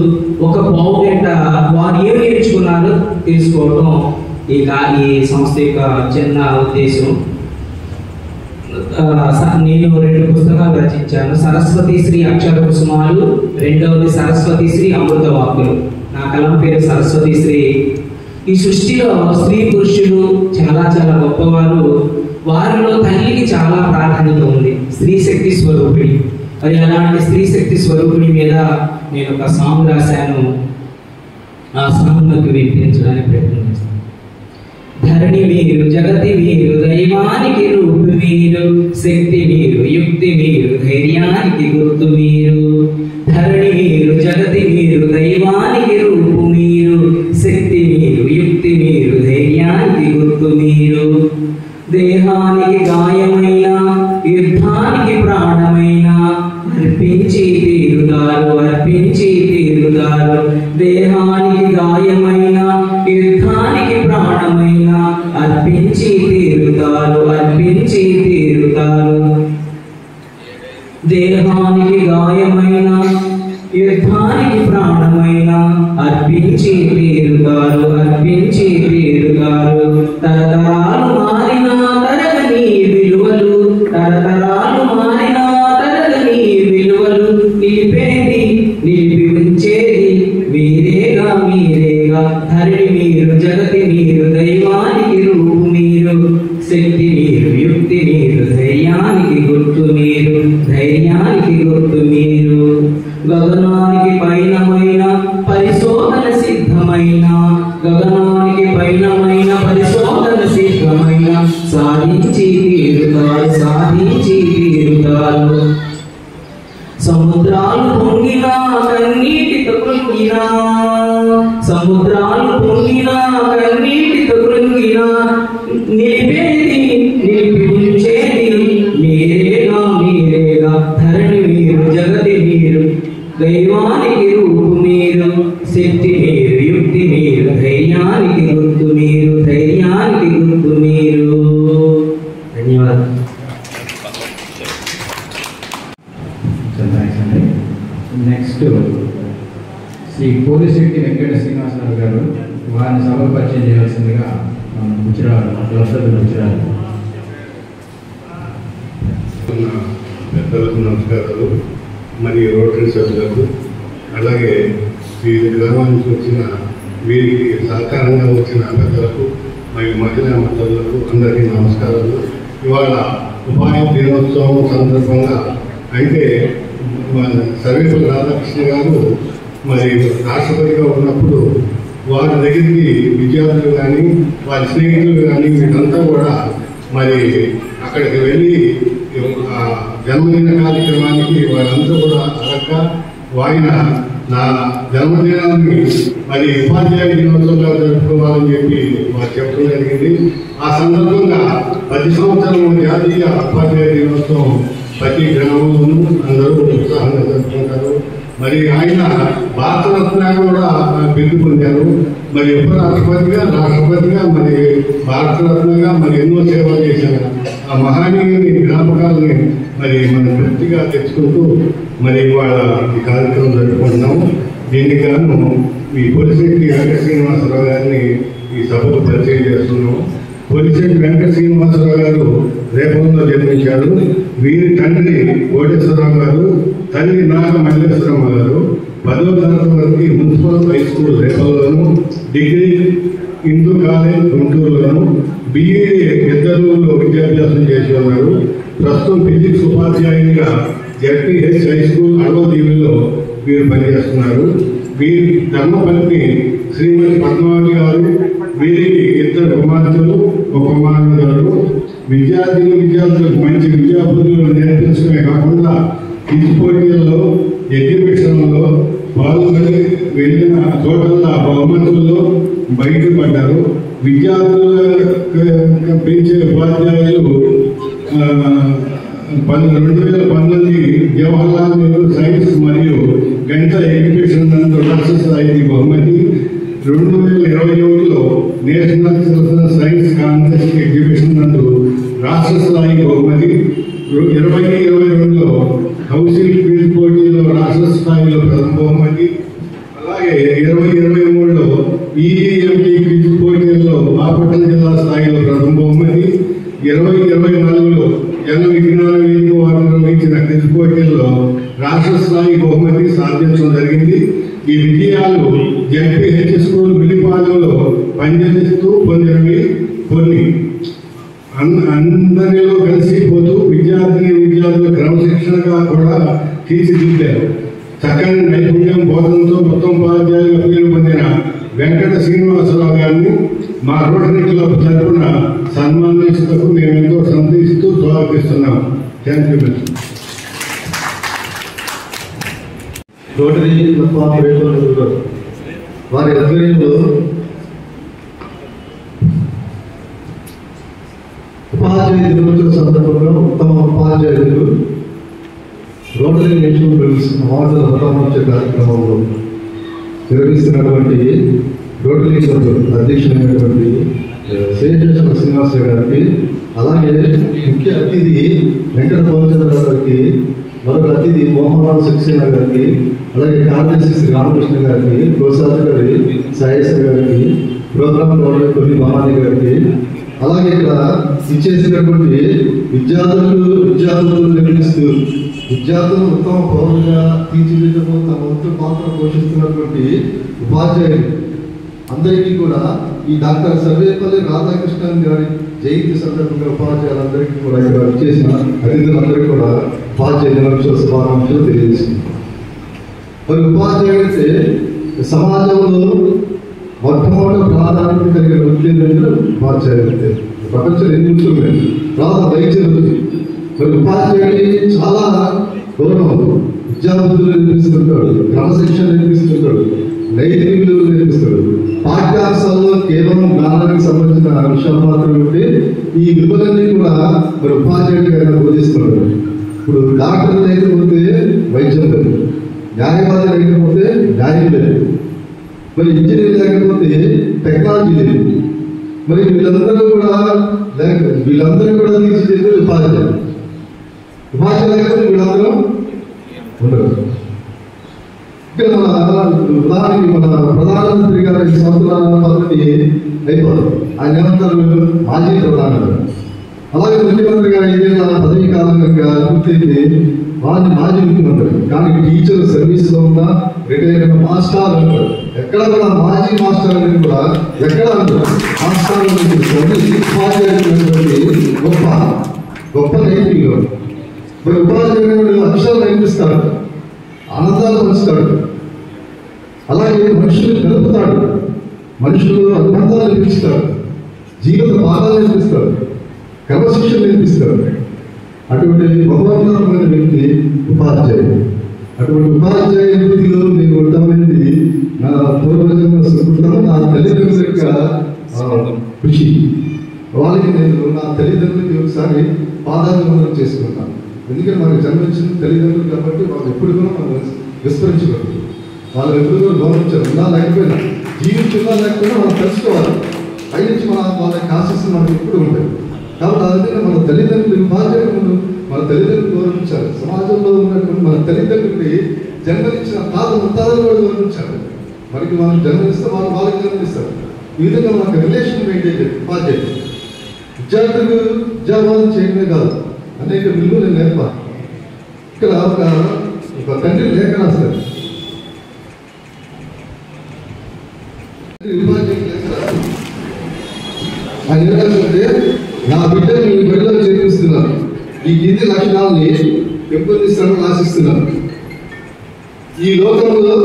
ఒక పావు గంట వారు ఏం నేర్చుకున్నారో తెలుసుకోవడం ఈ సంస్థ యొక్క చిన్న ఉద్దేశం. నేను 2 పుస్తకాలు రచించాను. సరస్వతి శ్రీ అక్షర కుసుమాలు, రెండవది సరస్వతి శ్రీ అమృత వాక్కులు. నా కలం పేరు సరస్వతి శ్రీ. ఈ సృష్టిలో స్త్రీ పురుషులు చాలా చాలా గొప్పవారు. వారిలో తల్లికి చాలా ప్రాధాన్యత ఉంది, స్త్రీ శక్తి స్వరూపిణి. మరి అలాంటి స్త్రీ శక్తి స్వరూపిణి మీద నేను ఒక సాంగ్ రాశాను. ఆ సాంగ్ నాకు వినిపించడానికి ప్రయత్నం చేస్తాను. ధరణి మీరు, జగతి మీరు, దైవానికి రూపు మీరు, శక్తి మీరు, యుక్తి మీరు, ధైర్యానికి గుర్తు మీరు. ధరణి మీరు, జగతి మీరు, దైవానికి రూపు మీరు, శక్తి మీరు, యుక్తి మీరు, ధైర్యానికి గుర్తు మీరు. దేహానికి గాయమైన, యుద్ధానికి ప్రాణమైన, అర్పించి తీరుతారు, అర్పించి తీరుతారు. దేహానికి గాయమైన, యుద్ధానికి ప్రాణమైన, అర్పించి తీరుతారు, అర్పించి తీరుతారు. దేహానికి గాయమైన, యుద్ధానికి ప్రాణమైన, అర్పించి తీరుతారు, అర్పించి తీరుతారు. తరతరాలు మారిన తరగని విలువలు, తరతరాలు మారిన తరగని విలువలు, నిలిపేది నిలిపి ఉంచేది మీరేగా మీరేగా. ధరణి మీరు, జగతి మీరు, దైవానికి రూపు మీరు, శక్తి మీరు, యుక్తి మీరు, ధైర్యానికి గుర్తు మీరు, ధైర్యానికి గుర్తు మీరు. గగనానికి పైనమైన పరిశోధన సిద్ధమైన, గగనానికి పైనమైన పరిశోధన సిద్ధమైన, సాధించి తీరుతారు, సాధించి తీరుతారు. సముద్రాలు పొంగినా కన్నీటితో కృంగినా, సముద్రాలు పొంగినా కన్నీటితో కృంగినా, నిలిపేది వారిని సభకు పరిచయం చేయాల్సిందిగా మన గుజరాత్ అట్లసదు గుజరాత్ పెద్దలకు నమస్కారాలు, మరి రోటరీ సభ్యులకు, అలాగే వివిధ గ్రామానికి వచ్చిన వీరికి సహకారంగా వచ్చిన పెద్దలకు మరియు మహిళా మద్దతులకు అందరికీ నమస్కారాలు. ఇవాళ ఉపాధి దినోత్సవం సందర్భంగా అయితే సర్వేపల్లి రాధాకృష్ణ గారు మరి రాష్ట్రపతిగా ఉన్నప్పుడు వారి దగ్గరికి విద్యార్థులు కానీ వారి స్నేహితులు కానీ వీళ్ళంతా కూడా మరి అక్కడికి వెళ్ళి జన్మదిన కార్యక్రమానికి వారంతా కూడా అడగగా వాయిన నా జన్మదినాన్ని మరి ఉపాధ్యాయ దినోత్సవంగా జరుపుకోవాలని చెప్పి వారు చెప్పడం జరిగింది. ఆ సందర్భంగా ప్రతి సంవత్సరం జాతీయ ఉపాధ్యాయ దినోత్సవం ప్రతి గ్రామంలోనూ అందరూ ఉత్సాహంగా జరుపుకుంటారు. మరి ఆయన భారతరత్న కూడా బిరుదు పొందారు. మరి ఉపరాష్ట్రపతిగా, రాష్ట్రపతిగా, మరి భారతరత్నగా మరి ఎన్నో సేవలు చేశారు. ఆ మహానీయుని జ్ఞాపకాలని మరి మనం పూర్తిగా తెచ్చుకుంటూ మరి ఇవాళ ఈ కార్యక్రమం జరుపుకుంటున్నాము. దీనికి గాను ఈ పోలిశెట్టి వెంకట శ్రీనివాసరావు గారిని ఈ సభకు పరిచయం చేస్తున్నాము. పోలిశెట్టి వెంకట శ్రీనివాసరావు గారు రేపంలో జన్మించారు. వీరి తండ్రి కోటేశ్వరరావు గారు, తల్లి నాగ మల్లేశ్వరమ్మ గారు 10వ తరగతి వరకు మున్సిపల్ హై స్కూల్ రేపల్లోను, డిగ్రీ హిందూ కాలేజ్ గుంటూరులోను, బిఈడి ఇద్దరులో విద్యాభ్యాసం చేసి ఉన్నారు. ప్రస్తుతం ఫిజిక్స్ ఉపాధ్యాయునిగా జెడ్పీహెచ్ హై స్కూల్ అడవదీవిలో వీరు పనిచేస్తున్నారు. వీరి ధర్మపత్ని శ్రీమతి పద్మావతి గారు, వీరికి 2 కుమార్తెలు, 1 కుమారుడు గారు. విద్యార్థులకు మంచి విద్యాబుద్ధులు నేర్పించడమే కాకుండా క్విజ్ పోటీల్లో, ఎగ్జిబిషన్లో పాల్గొని వెళ్ళిన చోటల్లో బహుమతుల్లో బయటపడ్డారు. విద్యార్థులకు పెంచే ఉపాధ్యాయులు 2019 జవహర్లాల్ నెహ్రూ సైన్స్ మరియు గణిత ఎడ్యుకేషన్ నందు రాష్ట్ర స్థాయి బహుమతి, 2021లో national children science contest exhibition నందు రాష్ట్ర స్థాయి బహుమతి, 2022లో కౌన్సిల్ క్విజ్ పోటీలో రాష్ట్ర స్థాయిలో ప్రథమ బహుమతి, అలాగే 2023లో ఈఎంటీ క్విజ్ పోటీల్లో బాపట్ల జిల్లా స్థాయిలో ప్రథమ బహుమతి, 2024లో జన విజ్ఞాన వేదిక వారు నిర్వహించిన క్విజ్ పోటీల్లో రాష్ట్ర స్థాయి బహుమతి సాధించడం జరిగింది. ఈ విజయాలు జెడ్పీహెచ్ స్కూల్ విలిపాలెంలో పనిచేస్తూ పొందినవి కొన్ని. అందరిలో కలిసిపోతూ విద్యార్థుల క్రమశిక్షణగా కూడా తీర్చిదిద్దారు. చక్కని నైపుణ్యం బోధనతో ఉత్తమోపాధ్యాయులుగా పేరు పొందిన వెంకట శ్రీనివాసరావు గారిని మా రోటరీ క్లబ్ తరఫున సన్మానిస్తూ మేము ఎంతో సంతోషిస్తూ స్వాగతిస్తున్నాం. Thank you. రోటరీ క్లబ్ ఆపరేటర్లు వారి ఆధ్వర్యంలో ఉపాధ్యాయ దినోత్సవ సందర్భంగా ఉత్తమ ఉపాధ్యాయులు రోటరీ నేషనల్ బిల్స్ అవార్డుల ప్రదానోత్సవ కార్యక్రమంలో నిర్వహిస్తున్నటువంటి రోటరీ క్లబ్ అధ్యక్షులైనటువంటి శేషేశ్వర శ్రీనివాస గారికి, అలాగే ముఖ్య అతిథి వెంకట భవచంద్ర గారికి, మరొక అతిథి మోహన్ సక్సేనా గారికి, అలాగే కార్యదర్శి శ్రీ రామకృష్ణ గారికి, ప్రోత్సాహకారి సాయేశ్వర గారికి, ప్రోగ్రామ్ కోఆర్డినేటర్ కొన్ని భవానీ గారికి, అలాగే ఇక్కడ ఇచ్చేసినటువంటి విద్యార్థులు నిర్వహిస్తూ విద్యార్థులు ఉత్తమ పౌరులుగా తీర్చిదిద్దడం తమ వంతు పాత్ర పోషిస్తున్నటువంటి ఉపాధ్యాయులు అందరికీ కూడా ఈ డాక్టర్ సర్వేపల్లి రాధాకృష్ణన్ గారి జయంతి సందర్భంగా ఉపాధ్యాయులందరికీ కూడా ఇక్కడ వచ్చేసిన అతిథులందరికీ కూడా ఉపాధ్యాయ దినోత్సవ శుభాకాంక్షలు తెలియజేస్తున్నారు. మరి ఉపాధ్యాయులైతే సమాజంలో మొట్టమొదటి ప్రాధాన్యత కలిగిన వృత్తి ఏంటంటే ఉపాధ్యాయులైతే ప్రపంచంలో ఎన్ని వృత్తులు ఉన్నాయి, వైద్య వృత్తి. మరి ఉపాధ్యాయుడి చాలా గౌరవం, విద్యాబుద్ధులు నేర్పిస్తుంటాడు, క్రమశిక్షణ నేర్పిస్తుంటాడు, నైతిక విలువలు నేర్పిస్తాడు. పాఠ్యాంశాల్లో కేవలం జ్ఞానానికి సంబంధించిన విషయాలు మాత్రమే ఉంటే ఈ విలువలన్నీ కూడా మరి ఉపాధ్యాయుడికి ఆయన బోధిస్తున్నాడు. ఇప్పుడు డాక్టర్ లేకపోతే వైద్యం లేదు, న్యాయవాది లేకపోతే న్యాయం లేదు, మరి ఇంజనీర్ లేకపోతే టెక్నాలజీ లేదు. మరి వీళ్ళందరూ కూడా తీర్చిదిద్దే ఉపాధ్యాయులు. ఉపాధ్యాయులు లేకపోతే వీళ్ళందరూ ఉండరు. ఇక్కడ మన ఉదాహరణకి మన ప్రధానమంత్రి గారు ఈ సంవత్సరాల పద్ధతి అయిపోతుంది. ఆయన ఏమంటారు? మాజీ ప్రధానమంత్రి. అలాగే ముఖ్యమంత్రి గారు ఏదైనా పదవీ కాలంగా పూర్తయింది, వారిని మాజీ ముఖ్యమంత్రి. కానీ టీచర్ సర్వీస్లో ఉన్న రిటైర్ అయిన మాస్టర్ అంటారు. ఎక్కడ కూడా మాజీ మాస్టర్ అనేది కూడా ఎక్కడ అంటారు? మాస్టర్ గొప్ప గొప్ప నైతికులు. మరి ఉపాధ్యాయుడు అక్షరాలు నేర్పిస్తాడు, ఆనందాలు పంచుతాడు, అలాగే మనుషులు కలుపుతాడు, మనుషులు అనుబంధాలు నేర్పిస్తాడు, జీవిత పాఠాలు నేర్పిస్తాడు, క్రమశిక్షణ నేర్పిస్తాడు. అటువంటి బహుమతమైన వ్యక్తి ఉపాధ్యాయుడు. అటువంటి ఉపాధ్యాయ వృత్తిలో నేను ఉండమైనది నా పూర్వజన్మ సుకృతం, నా తల్లిదండ్రుల యొక్క కృషి. వాళ్ళకి నేను నా తల్లిదండ్రులకి ఒకసారి పాదాభివందనం చేసుకుంటాను. ఎందుకంటే మనకు జన్మించిన తల్లిదండ్రులు కాబట్టి వాళ్ళు ఎప్పుడు కూడా మనం విస్మరించకూడదు. వాళ్ళు ఎప్పుడు కూడా గౌరవించారు. ఉన్నా లేకపోయినా, జీవించున్నా లేకపోయినా మనం తెలుసుకోవాలి. పైనుంచి వాళ్ళకి ఆశిస్తూ మనకి ఎప్పుడు ఉంటాయి. కాబట్టి అందుకే మన తల్లిదండ్రులు ఉపాధ్యాయులు మన తల్లిదండ్రులు గౌరవించాలి. సమాజంలో ఉన్నటువంటి మన తల్లిదండ్రులకి జన్మనిచ్చిన తాత ముత్తాతలు కూడా గౌరవించాలి. మనకి మనం జన్మనిస్తే వాళ్ళకి జన్మనిస్తారు. ఈ విధంగా మనకు రిలేషన్ మెయింటైన్ చేయాలి ఉపాధ్యాయులు. విద్యార్థులు విద్యాబోధన చేయడమే కాదు, అనేక విలువలు నేర్పాలి. ఇక్కడ ఒక తండ్రి లేఖ రాస్తారు. ఆయన ఏంటంటే, నా బిడ్డను ఈ బడిలో చేర్పిస్తున్నాను, ఈ కింది లక్షణాలని పెంపొందిస్తానని ఆశిస్తున్నాను. ఈ లోకంలో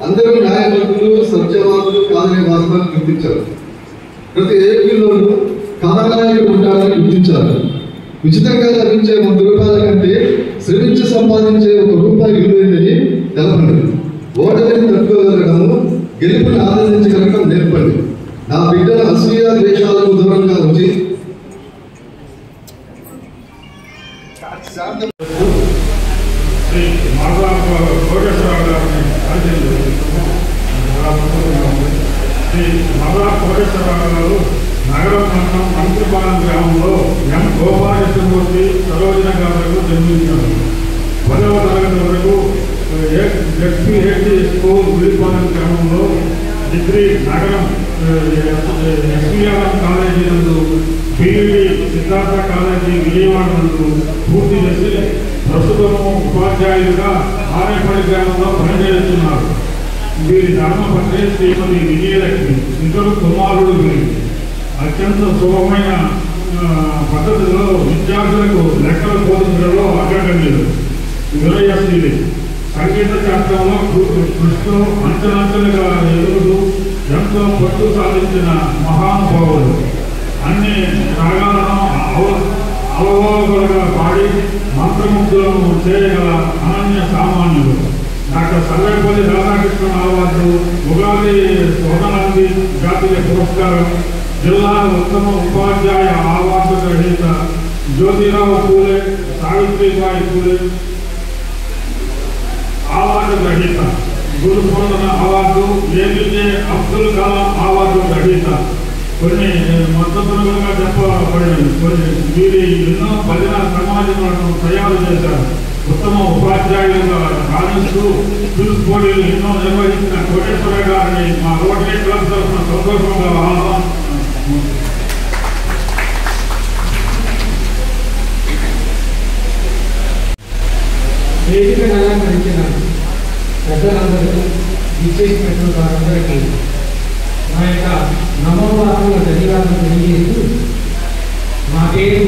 అందరూ న్యాయవంతులు, సత్యవాదులు కాదనే వాస్తవాన్ని గుర్తించారు. ప్రతి ఏపీలోనూ కథానాయకుడు ఉంటారని గుర్తించారు. ఉచితంగా లభించే 100 రూపాయల కంటే శ్రమించి సంపాదించే 1 రూపాయి విలువైందని తెలపండి. ఓటమిని తట్టుకోగలగడము, గెలుపుని ఆనందించగలగడం నేర్పండి. నా బిడ్డల అసూయ ద్వేషాలకు దూరంగా ఉంచి నగరం మండలం మంత్రిపాలెం గ్రామంలో ఎం గోపాలకృష్ణమూర్తి సరోజన గారు జన్మించారు. 10వ తరగతి వరకు ఎస్పీహెచ్ స్కూల్ విలిపాలెం గ్రామంలో, డిగ్రీ నగరం ఎస్పీఆర్ఎం కాలేజీ నందు, బీఈడి సిద్ధార్థ కాలేజీ విజయవాడ నందు పూర్తి చేసి ప్రస్తుతము ఉపాధ్యాయులుగా ఆరేపల్లి గ్రామంలో పనిచేస్తున్నారు. వీరి ధర్మపత్ని శ్రీమతి విజయలక్ష్మి, ఇద్దరు కుమారుడు వీరు. అత్యంత సులభమైన పద్ధతిలో విద్యార్థులకు లెక్కలు బోధించడంలో అగ్రగణ్యులు, వినయశీలి. సంగీత శాస్త్రంలో కృష్ణు అంచెలంచెలుగా ఎదుగుతూ ఎంతో పట్టు సాధించిన మహానుభావులు. అన్ని రాగాలను అవగాహనగా పాడి మంత్రముగ్ధులను చేయగల అనన్య సామాన్యులు. డాక్టర్ సర్వేపల్లి రాధాకృష్ణన్ అవార్డు, ఉగాది స్వర్ణాంది జాతీయ పురస్కారం, జిల్లా ఉత్తమ ఉపాధ్యాయ అవార్డు గ్రహీత జ్యోతిరావు పూలే, సావిత్రిబాయి పూలే అవార్డు గ్రహీత, Gurupurna award, APJ Abdul Kalam award గ్రహీత. కొన్ని మద్దతులుగా చెప్పబడినవి. కొన్ని వీరి ఎన్నో భజన సమాజాలను తయారు చేశారు. ఉత్తమ ఉపాధ్యాయులుగా రాణిస్తూ క్విజ్ పోటీలు ఎన్నో నిర్వహించిన కోటేశ్వర గారిని మా రోటరీ క్లబ్ తరఫున సంతోషంగా ఆహ్వానం. వేదికను అలంకరించిన పెద్దలందరికీ, విచ్చేసినటువంటి వారందరికీ నా యొక్క నమోవారంలో ధన్యవాదాలు తెలియజేస్తూ, మా పేరు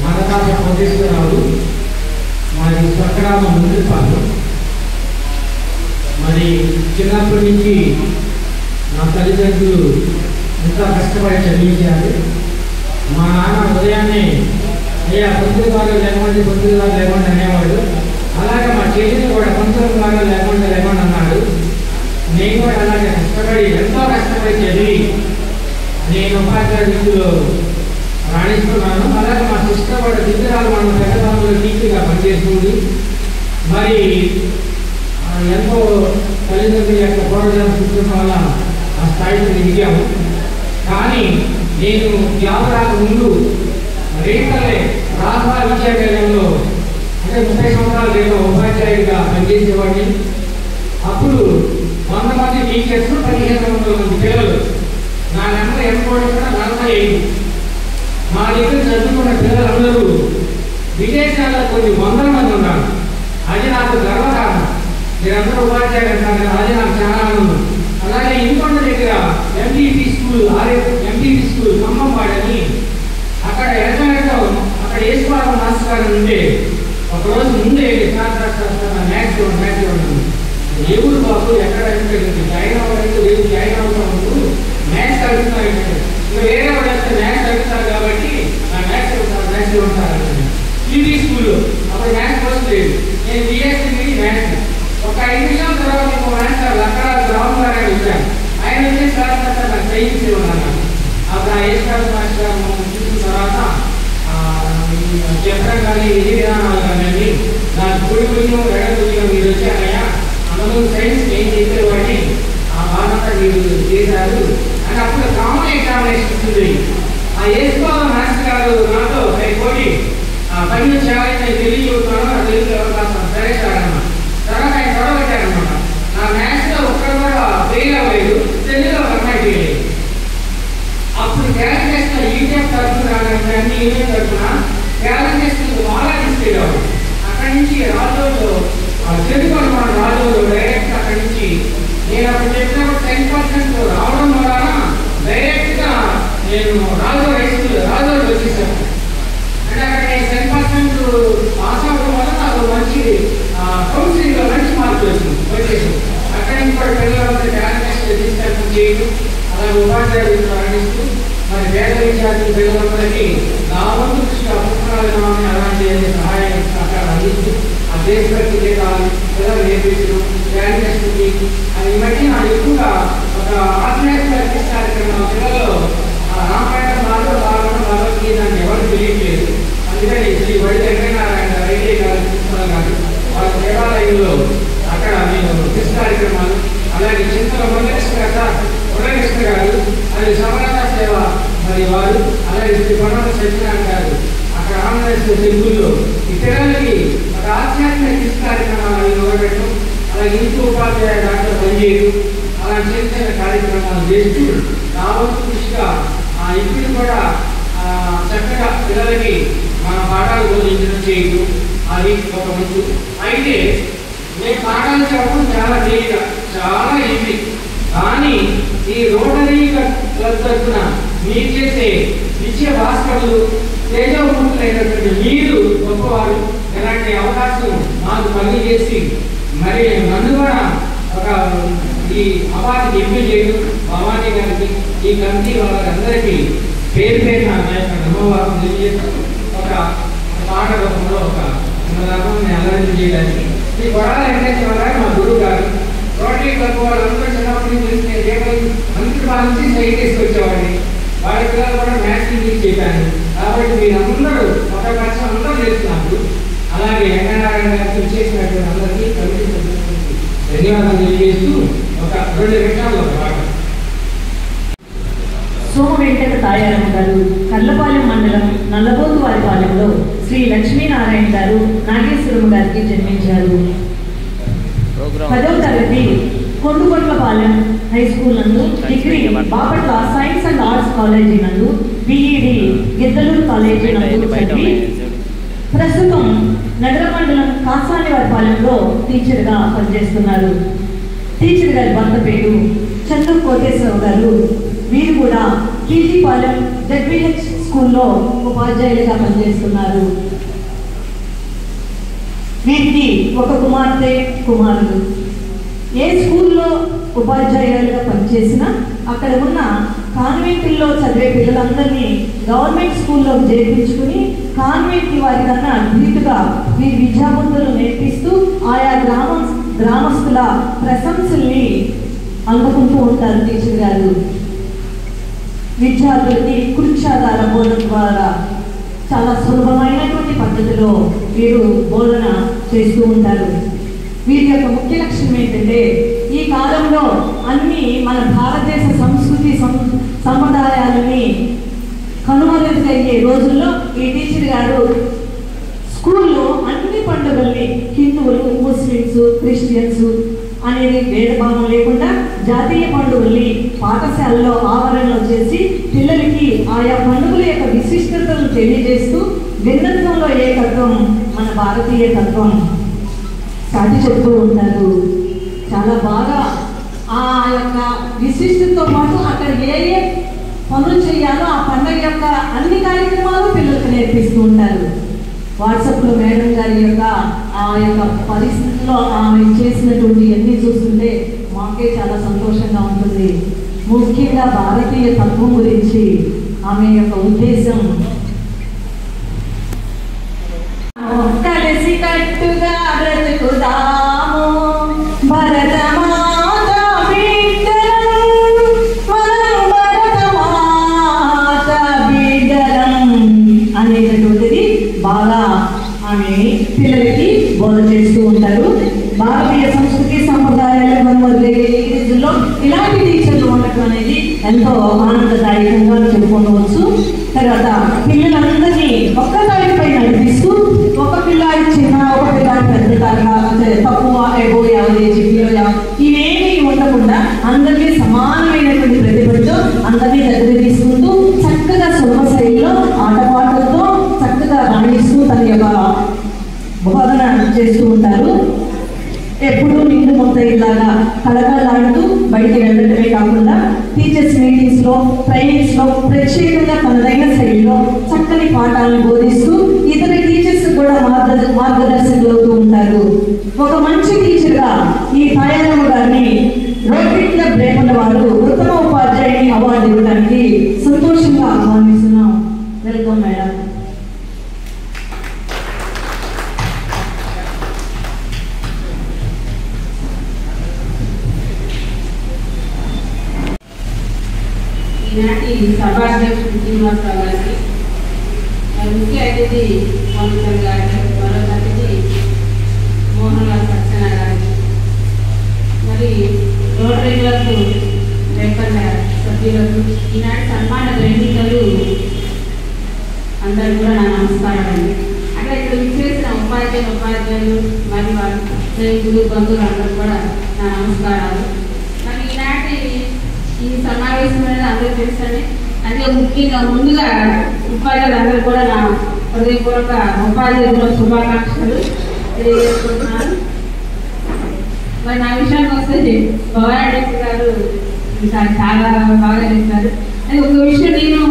మానకాప కోటేశ్వరరావు, మాది స్వగ్రామం ముందుపాలు. మరి చిన్నప్పటి నుంచి నా తల్లిదండ్రులు ఎంతో కష్టపడి చదివించారు. మా నాన్న ఉదయాన్నే అయ్యా పొద్దుగారు లేకుండా అనేవాడు. అలాగే మా చేతిని కూడా పొద్దుగారు లేకుండా అన్నాడు. నేను కూడా అలాగే కష్టపడి ఎంతో కష్టపడి చదివి నేను ఉపాధ్యాయ వృత్తిలో రాణిస్తున్నాను. అలాగే మా సిస్టర్ కూడా దిద్దురాలు మన పెద్దవాళ్ళు టీచర్గా పనిచేస్తుంది. మరి ఎంతో తల్లిదండ్రుల యొక్క పోరాటం చూడటం వల్ల ఆ స్థాయికి ఎదిగాము. కానీ నేను జాబ్ రాక ముందు రేపల్లె రాధా విద్యాలయంలో అంటే 30 సంవత్సరాల క్రితం ఉపాధ్యాయుడిగా పనిచేసేవాడిని. అప్పుడు 19 ఎంతమంది టీచర్స్ 1500 మంది పిల్లలు. నా నెంబర్ ఎంకోవడం కూడా 45. మా దగ్గర చదువుకున్న పిల్లలందరూ విదేశాల్లో కొన్ని వందల మంది ఉన్నారు. అది నాకు గర్వకారణం. మీరందరూ ఉపాధ్యాయులు అంటారు కదా, అది నాకు చాలా ఆనందం. అలాగే ఇంకొండ దగ్గర ఎంటీపీ స్కూల్ ఖమ్మంపాడని అక్కడ ఎడతనతో అక్కడ యేసుపాదం మాస్టర్ గారు ఉంటే ఒకరోజు ముందే మ్యాథ్స్ ఉన్నాను. ఏ ఊరు బాబు ఎక్కడ జాయిన్ అవ్వాలంటే రేపు జాయిన్ అవుతాము, మ్యాథ్స్ అడుగుతున్నారు. ఇంకా వేరే వాళ్ళు వస్తే మ్యాథ్స్ అడుగుతారు కాబట్టి మ్యాథ్స్ ఉంటారు. టీవీ స్కూల్ అప్పుడు మ్యాథ్స్ ఫస్ట్ లేదు. నేను బిఎస్సీ మ్యాథ్స్ ఒక 5 నిమిషాల తర్వాత ఇంకో మ్యాథ్స్ అక్కడ రామ్ గారు వచ్చాను. ఆయన వచ్చే సార్ నాకు సైన్స్ ఉన్నాను. అప్పుడు ఆ యేసుపాదం మాస్టర్ గారు చూసిన తర్వాత చెప్పడం కానీ విధి విధానాలు కానీ నాకు కుడి కొంచెం రెడ కొంచెం మీరు వచ్చారయ్యా, అందులో సైన్స్ ఏం చెప్పేవాడిని ఆ బాధంతా మీరు చేశారు అని అప్పుడు కామన్ ఎగ్జామినేషన్ ఉంది. ఆ యేసుపాదం మాస్టర్ గారు నాతో కోటి పని చేయాలని నేను తెలియజేస్తున్నాను, ఆ తెలుగు ఎవరు రాస్తాను సరే సార్ అన్న. తర్వాత ఆయన చదవబెట్టారనమాట. నా మ్యాథ్స్లో ఒక్కరు కూడా ఫెయిల్ అవ్వలేదు, తెలుగులో అమ్మాయి ఫెయిల్ అయ్యింది. అప్పుడు క్యాలిక్యులేషన్ ఈటీఎఫ్ తరఫున అన్ని యూనియన్ తరఫున క్యాలిక్యులేషన్ బాగా తీసుకెళ్ళారు. అక్కడి నుంచి రాజోలో తెలుగు అనమాట. రాజోలో డైరెక్ట్ అక్కడి నుంచి నేను అప్పుడు చెప్పినప్పుడు 10% రావడం వలన డైరెక్ట్గా నేను రాజో హై స్కూల్ రాజోలో వచ్చేసాను. అంటే అక్కడ నేను 10% పాస్ అవ్వడం వల్ల నాకు మంచి కౌన్సిలింగ్లో మంచి మార్కులు వచ్చేసి అక్కడి నుంచి కూడా పిల్లలందరూ క్యాలిక్యులేషన్ తీసుకెళ్ళడం చేయడం అలాగే ఉపాధ్యాయులు ప్రారంభిస్తూ మరి పేద విద్యార్థులు పిల్లలందరికీ నా వంతు దృష్టి పుస్తకాలను అలాంటి సహాయం సహకారం అందిస్తూ ఆ దేశభక్తి గీతాలు పిల్లలు నేర్పించడం క్యాలిక్యులేషన్ అది బట్టి నాకు ఎక్కువగా ఒక ఆధ్యాత్మిక కార్యక్రమం పిల్లల్లో రామాయణ భాగవతం భగవద్గీత అని ఎవరు తెలియట్లేదు. అందుకని శ్రీ వడి వెంకటనారాయణ ఐటీ పుస్తకాలు కానీ వాళ్ళ దేవాలయంలో అక్కడ నేను క్విజ్ కార్యక్రమాలు అలాగే చింతల మురళకృష్ణ గారు అది సమరత సేవ మరి వారు అలాగే శ్రీ పర్వత సత్యనారాయణ గారు అక్కడ ఆంధ్రప్రదేశ్ తెలుగులో ఈ పిల్లలకి ఒక ఆధ్యాత్మిక క్విజ్ కార్యక్రమాలు మొదలుపెట్టడం అలాగే ఇంకో ఉపాధ్యాయ డాక్టర్ పనిచేయడం అలా చిన్న చిన్న కార్యక్రమాలు చేస్తూ నా వంతు దృష్టిగా ఇప్పుడు కూడా చక్కగా పిల్లలకి మన పాఠాలు బోధించడం చేయడం అది ఒక ముందు. అయితే నేను పాఠాలు చెప్పడం చాలా తేలిక, చాలా ఈజీ. కానీ ఈ రోటరీ క్లబ్ తరఫున మీరు చేసే నిత్య భాస్కర్లు తేజోమూర్తులైనటువంటి మీరు గొప్పవారు. ఇలాంటి అవకాశం మాకు కలిగజేసి మరి నన్ను కూడా ఒక ఈ అవార్డుకి ఎంపిక చేయడం భవానీ గారికి ఈ కమిటీ వాళ్ళందరికీ పేరు పేరు నా యొక్క ధన్యవాదం తెలియజేస్తూ ఒక పాట రూపంలో ఒక రకం అలర్జీ చేయడానికి ఈ గొడవల వెంకటేశ్వర గారు మా గురువు గారు. రోటరీ క్లబ్ వాళ్ళందరూ చిన్నప్పటి నుంచి తెలిసి నేను రేపటి మంత్రి బాల నుంచి సైట్ తీసుకొచ్చేవాడిని. వాళ్ళ పిల్లలు కూడా మ్యాథ్స్ టీచ్ చెప్పాను. కాబట్టి మీరందరూ ఒక పక్షం అందరూ తెలుస్తున్నారు. అలాగే వెంకటనారాయణ గారికి చేసినటువంటి అందరికీ కమిటీ సభ్యులకి ధన్యవాదాలు తెలియజేస్తూ ఒక 2 నిమిషాలు ఒక పాట. సోమ వెంకట తాయారమ్మ గారు కర్లపాలెం మండలం నల్లబోతువారిపాలెంలో శ్రీ లక్ష్మీనారాయణ గారు నాగేశ్వరమ్మ గారికి జన్మించారు. 10వ తరగతి కొండుకొండపాలెం హై స్కూల్ నందు, degree Bapatla science and arts college నందు, బిఈడి గిద్దలూరు కాలేజీ నందు చదివి ప్రస్తుతం నగర మండలం కాసానివారిపాలెంలో టీచర్గా పనిచేస్తున్నారు. టీచర్ గారి భర్త పేరు చంద్ర కోటేశ్వరరావు గారు. వీరు కూడా టీజీపాలెం జెడ్బిహెచ్ స్కూల్లో ఉపాధ్యాయులుగా పనిచేస్తున్నారు. వీరికి ఒక కుమార్తె కుమారుడు. ఏ స్కూల్లో ఉపాధ్యాయులుగా పనిచేసినా అక్కడ ఉన్న కాన్వెంట్లో చదివే పిల్లలందరినీ గవర్నమెంట్ స్కూల్లో చేర్పించుకుని కాన్వెంట్ వారి కన్నా ధీటుగా వీరి విద్యాబుద్ధులు నేర్పిస్తూ ఆయా గ్రామస్తుల ప్రశంసల్ని అందుకుంటూ ఉంటారు టీచర్ గారు. విద్యార్థులకి కృత్యాధార బోధన ద్వారా చాలా సులభమైనటువంటి పద్ధతిలో వీరు బోధన చేస్తూ ఉంటారు. వీరి యొక్క ముఖ్య లక్ష్యం ఏంటంటే ఈ కాలంలో అన్ని మన భారతదేశ సంస్కృతి సంప్రదాయాలని కనుమరుగయ్యే రోజుల్లో ఈ టీచర్ గారు స్కూల్లో అన్ని పండుగల్ని హిందువులు, ముస్లిమ్స్, క్రిస్టియన్స్ అనేది భేదభావం లేకుండా జాతీయ పండుగల్ని పాఠశాలలో ఆవరణలో చేసి పిల్లలకి ఆయా పండుగల యొక్క విశిష్టతలను తెలియజేస్తూ భిన్నత్వంలో ఏకత్వం మన భారతీయ తత్వం చాటి చెప్తూ ఉంటారు. చాలా బాగా ఆ యొక్క విశిష్టతతో పాటు అక్కడ ఏ ఏ పనులు చేయాలో ఆ పండుగ యొక్క అన్ని కార్యక్రమాలు పిల్లలకు నేర్పిస్తూ ఉంటారు. వాట్సాప్లో మేడం గారి యొక్క ఆ యొక్క పరిస్థితుల్లో ఆమె చేసినటువంటి అన్నీ చూస్తుంటే మాకే చాలా సంతోషంగా ఉంటుంది. ముఖ్యంగా భారతీయ తత్వం గురించి ఆమె యొక్క ఉద్దేశం కలిసి కట్టుగా బ్రతుకుదాము భరత మాత బిడ్డలం మనం భరత మాత బిడ్డలం అనేటటువంటిది బాగా ఆమె పిల్లలకి బోధ చేస్తూ ఉంటారు. భారతీయ సంస్కృతి సంప్రదాయాలు రోజుల్లో ఇలాంటి టీచర్లు ఉండటం అనేది ఎంతో ఆనందదాయకంగా చెప్పుకోవచ్చు. తర్వాత పిల్లలందరినీ ఒక్కదానిపై నడిపిస్తూ ఒక పిల్లాడి చిన్న ఒక పిల్లాడి పెద్ద తక్కువ ఎగో యావరేజ్ ఇవేమీ ఉండకుండా అందరినీ సమానమైనటువంటి ప్రతిభతో అందరినీ దగ్గర తీసుకుంటూ చక్కగా సులభ శైలిలో ఆటపాటలతో చక్కగా రాణిస్తూ తన యొక్క బోధన చేస్తూ ఉంటారు. ఎప్పుడూ నిండు మొత్తలాగా కళకళలాడుతూ బయటికి వెళ్ళడమే కాకుండా టీచర్స్ మీటింగ్స్లో ట్రైనింగ్స్లో ప్రత్యేకంగా తనదైన శైలిలో చక్కని పాఠాలను బోధిస్తూ ఇతర టీచర్స్ కూడా మార్గదర్శకులు అవుతూ ఉంటారు. ఒక మంచి టీచర్గా ఈ తాయారమ్మ గారిని రోటరీ క్లబ్ రేపటి వారు ఉత్తమ ఉపాధ్యాయుని అవార్డు ఇవ్వడానికి సంతోషంగా ఆహ్వానిస్తున్నాం. Welcome madam. ఈనాటి సభాధ్యక్షుడు శ్రీనివాసరావు గారికి, ముఖ్య అతిథి మోహన్ గారికి, మరొక అతిథి మోహన్ లాల్ సక్సేనా గారికి, మరి రోటరీ క్లబ్ రేపల్ల సభ్యులకు, ఈనాటి సన్మాన గ్రహీతలు అందరూ కూడా నా నమస్కారం అండి. అట్లా ఇక్కడ విచ్చేసిన ఉపాధ్యాయులు మరి వారి స్నేహితులు బంధువులు అందరూ కూడా నా నమస్కారాలు. మరి ఈనాటి ఈ సమావేశం అనేది అందరూ తెలుసండి. అదే ముఖ్యంగా ముందుగా ఉపాధ్యాయులు అందరూ కూడా నా హృదయపూర్వక ఉపాధ్యాయుల శుభాకాంక్షలు తెలియజేసుకుంటున్నాను. మరి నా విషయానికి వస్తే భవానీ గారు చాలా బాగా చెప్పారు. అది ఒక విషయం నేను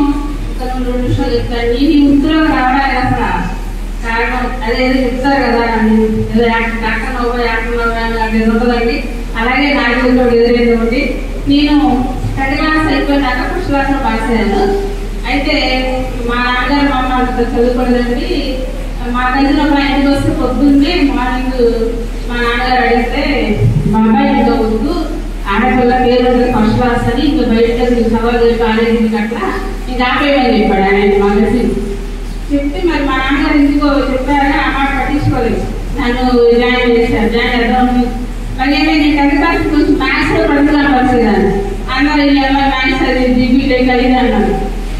ఒక 2 నిమిషాలు చెప్తాను. నేను ఈ వృత్తిలో రావడానికి అసలు కారణం అదేదో చెప్తారు కదా, ఏదో డాక్టర్ నవ్వు అది ఉంటుందండి. అలాగే నా జీవితంలో ఎదురైంది. నేను 10th క్లాస్ అయిపోయినాక ఫస్ట్ క్లాస్లో పాస్ అయ్యాను. అయితే మా నాన్నగారు మా అమ్మ చదువుకోలేదండి. మా దగ్గర ఒక ఇంటికి వస్తే పొద్దున్నే మార్నింగ్ మా నాన్నగారు అడిగితే మా అబ్బాయి ఇంకా వద్దు, ఆడపిల్ల పేరు ఫస్ట్ క్లాస్ అని ఇంకా బయటకు సవాల్ కాలేజీకి అట్లా ఇంకా ఆపేయమని చెప్పాడు ఆయన. మా కలిసి చెప్తే మరి మా నాన్నగారు ఇంటికో చెప్పారని ఆ మాట పట్టించుకోలేదు. నన్ను జాయిన్ చేశారు. జాయిన్ చేద్దాం మరి నేను 10th క్లాస్ కొంచెం మ్యాథ్స్లో పడుతున్నాను పరిస్థితి అన్నారు. ఈ అమ్మాయి మ్యాథ్స్ అది బీటెక్ అయింది అన్నారు.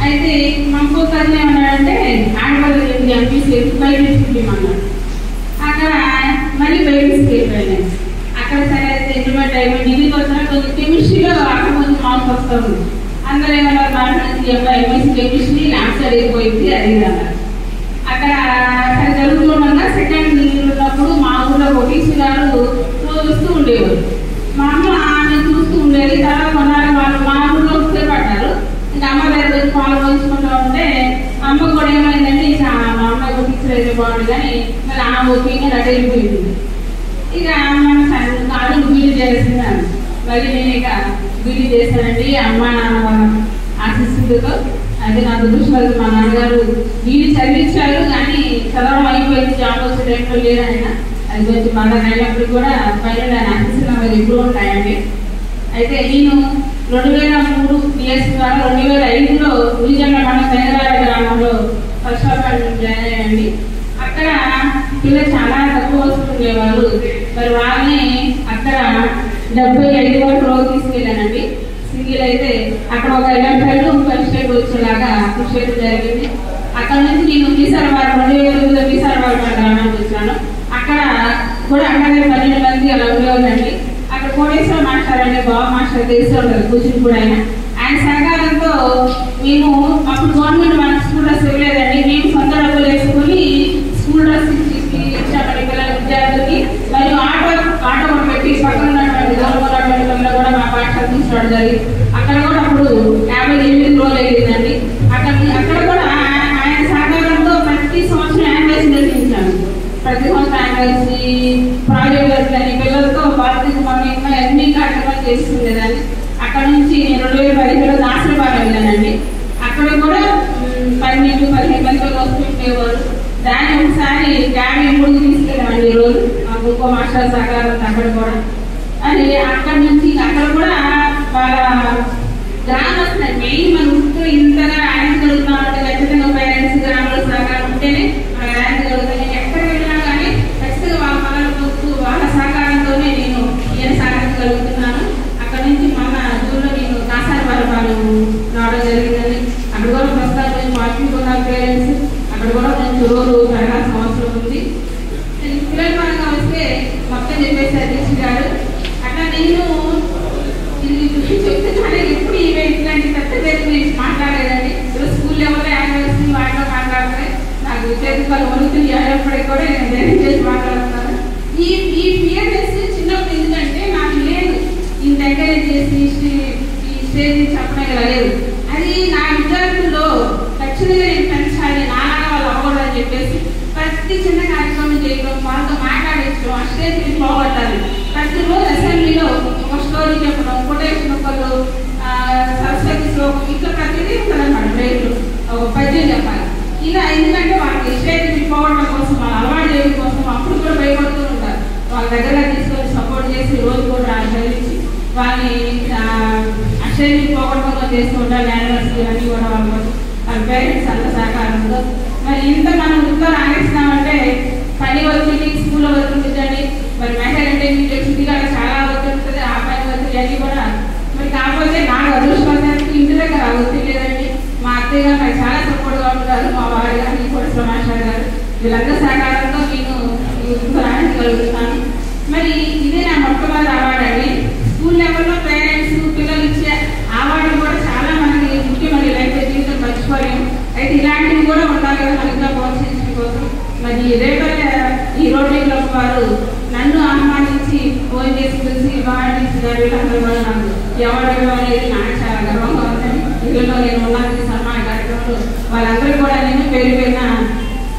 అయితే మా కూతురు ఏమన్నాడంటే ఆడవాళ్ళు ఎంపీసీ బయట తీసుకుంటామన్నాడు. అక్కడ మళ్ళీ బయట తీసుకెళ్ళిపోయాను. అక్కడ సరే అయితే ఇంటర్మీడియట్ అయిపోయి డిగ్రీకి వచ్చినా కొంచెం కెమిస్ట్రీలో అక్కడ కొంచెం మార్క్స్ వస్తూ ఉంది. అందరూ ఏమన్నారు మాట్లాడి అబ్బాయి ఎంపీసీ కెమిస్ట్రీ ల్యాబ్స్ అయిపోయింది అది అన్నారు. అక్కడ సరే జరుగుతుండగా సెకండ్ డిగ్రీ ఉన్నప్పుడు మా ఊళ్ళో ఒక టీసీ గారు రోజు వస్తూ ఉండేవారు. మా అమ్మ ఆమె చూస్తూ ఉండేది. తర్వాత కొన్నాళ్ళు వాళ్ళు మా ఊళ్ళో వస్తే పడ్డారు. ఇంకా అమ్మ దగ్గర వచ్చి పాలు పోయించుకుంటూ ఉంటే అమ్మ కూడా ఏమైందంటే ఇక మా అమ్మ ఒక టీచర్ అయితే బాగుంది కానీ మళ్ళీ ఆమె ఒపీనియన్ అటు వెళ్ళిపోయింది. ఇక మన కాదు బీడీ చేస్తున్నాను. మళ్ళీ నేను ఇక బీడీ చేశానండి. అమ్మ నాన్న ఆశిస్తుందో అది నా దురదృష్టం. మా నాన్నగారు బీడీ చదివించారు కానీ చదవడం అయిపోయింది. జాబ్ వచ్చే టైంలో లేరు ఆయన. అది కొంచెం బాగా అయినప్పుడు కూడా పైన ఆశిస్తున్న ఎప్పుడు ఉంటాయండి. అయితే నేను 2003 ఇయర్స్ ద్వారా 2005లో ఉలిజండ మన తెలంగాణ గ్రామంలో ఫస్ట్ ఆఫ్ ఆల్ జాయిన్ అయ్యండి. అక్కడ పిల్లలు చాలా తక్కువ వస్తుండేవారు. మరి వాళ్ళని అక్కడ 75 వరకు రోజు తీసుకెళ్ళానండి. సింగిల్ అయితే అక్కడ ఒక 11 ఫస్ట్ స్టేట్ వచ్చేలాగా కృషి చేయడం జరిగింది. అక్కడ నుంచి నేను మీసారవాడ 2009లో మీసారవాడ గ్రామానికి వచ్చాను. అక్కడ కూడా అక్కడే 12 మంది అలా ఉండేవాళ్ళండి. అక్కడ బాబు మాస్టర్ తెలిసి ఉంటారు కూచిపూడి ఆయన సహకారంతో మేము అప్పుడు గవర్నమెంట్ మన స్కూల్ డ్రెస్ ఇవ్వలేదండి, మేము సొంత డబ్బులు వేసుకొని స్కూల్ డ్రెస్ ఇచ్చామండి పిల్లల విద్యార్థులకి. మరియు ఆటో కూడా పెట్టి పక్కన ఉన్నటువంటి గవర్నమెంట్ కూడా మా పాఠశాల తీసుకోవడం జరిగింది. అక్కడ కూడా అప్పుడు 58 రోజులు అయ్యిందండి. అక్కడ కూడా ఆయన సహకారంతో ప్రతి సంవత్సరం యాన్యువల్స్ నిర్వహించాను. ప్రతి సంవత్సరం యాన్యువల్స్ ప్రాజెక్ట్ వర్క్ అని పిల్లలతో బాధ్యత మమ్మల్ని అన్ని కార్యక్రమాలు చేస్తుండేదాన్ని. అక్కడ నుంచి నేను 2015లో దాసరపాలెం వెళ్ళానండి. అక్కడ కూడా 12-15 మంది వస్తుండేవారు. దాన్ని ఒకసారి 53 తీసుకెళ్ళామండి. ఈరోజు మా గ్రూప్ మాస్టర్ సహకారంతో అక్కడ కూడా అది అక్కడ నుంచి అక్కడ కూడా వాళ్ళ గ్రామస్తులు మెయిన్ మన ఊరితో ఇంతగా ర్యాంక్ జరుగుతున్నామంటే ఖచ్చితంగా పేరెంట్స్ గ్రామంలో సహకారం ఉంటేనే మన ర్యాంక్ జరుగుతుంది. ఎక్కడ వెళ్ళినా కానీ ఖచ్చితంగా వాళ్ళ పనుల పొత్తు వాళ్ళ సహకారంతోనే నేను ఈయన సాధించగలుగుతున్నాను. అక్కడ నుంచి మన జూన్లో నేను కాసారపాలెం రావడం జరిగిందండి. అక్కడ కూడా ప్రస్తుతం పాల్గొన్న పేరెంట్స్ అక్కడ కూడా కొంచెం రోజు పెరగాల్సిన అవసరం ఉంది. పిల్లల పరంగా వస్తే మొత్తం చెప్పేసి అధ్యక్షుడు గారు అట్లా నేను చెప్తే కానీ ఎప్పుడు ఇట్లాంటి పెద్ద పేరు గురించి మాట్లాడలేదండి. ఇప్పుడు స్కూల్ లెవెల్లో యాన్యువల్స్ వాటిలో మాట్లాడితే నాకు చేతులు వణుకుతుంది. అయినప్పటికీ కూడా నేను ధైర్యం చేసి మాట్లాడుతున్నాను. ఈ పిఎన్ఎస్ చిన్నప్పుడు ఎందుకంటే నాకు లేదు ఇంత ఎంకరేజ్ చేసి ఈ స్టేజ్ చెప్పడం కదా లేదు. అది నా విద్యార్థుల్లో ఖచ్చితంగా నేను పెంచాలి, నాన్న వాళ్ళు అవ్వకూడదని చెప్పేసి ప్రతి చిన్న కార్యక్రమం చేయడం, వాళ్ళతో మాట్లాడించడం, ఆ స్టేజ్ మీద పోగొట్టాలి. ప్రతిరోజు అసెంబ్లీలో ఒక స్టోరీ చెప్పడం, కొటేషన్ ఒకళ్ళు సరస్వతి శ్లోకం ఇట్లా ప్రతిదీ ఉంటుందన్నమాట. రైలు ఒక పద్యం చెప్పాలి. ఇలా ఎందుకంటే వాళ్ళకి స్టేజ్ మీద పోగొట్టడం కోసం, వాళ్ళ అలవాటు చేయడం కోసం అప్పుడు కూడా భయపడుతూ ఉంటారు. వాళ్ళ దగ్గర తీసుకొని సపోర్ట్ చేసి రోజు కూడా చదివించి వాళ్ళని ఆ స్టేజ్ మీద పోగొట్టడం చేస్తూ ఉంటారు. యానివర్సరీ అన్నీ కూడా వాళ్ళ పేరెంట్స్ అంత సహకారంతో మరి ఇంత మనం ఇంట్లో రాణిస్తున్నామంటే పని ఒత్తిడి, స్కూల్లో ఒత్తిడి, మరి మెంటల్ అంటే మీకు తెలిసింది కదా చాలా ఒత్తిడి ఉంటుంది. ఆ పని ఒత్తిడి అన్నీ కూడా మరి కాకపోతే నాకు అదృష్టవంతానికి ఇంటి దగ్గర ఒత్తిడి లేదండి. మా అత్తయ్య గారు నాకు చాలా సపోర్ట్గా ఉంటారు. మా వారి గారు కూడా సమాచార గారు వీళ్ళందరూ సహకారంతో నేను రాణించగలుగుతాను. మరి ఇదే నా మొట్టమొదటి అవార్డు అండి. స్కూల్ లెవెల్లో పేరెంట్స్ పిల్లలు ఇచ్చే అవార్డులు కూడా చాలా మనకి ముఖ్యమైన లైఫ్ జీవితం మర్చిపోలేము. అయితే ఇలాంటివి కూడా ఉండాలి కదా మనకి ప్రోత్సహించడం కోసం. మరి ఈ రోటరీ క్లబ్ వారు నన్ను ఆహ్వానించి ఫోన్ చేసి పిలిచి వీళ్ళందరూ కూడా నాకు అవార్డు అనేది నాకు చాలా గర్వంగా ఉందని ఇళ్ళలో నేను ఉన్నాను. సన్మాన కార్యక్రమంలో వాళ్ళందరూ కూడా నేను పేరుపైన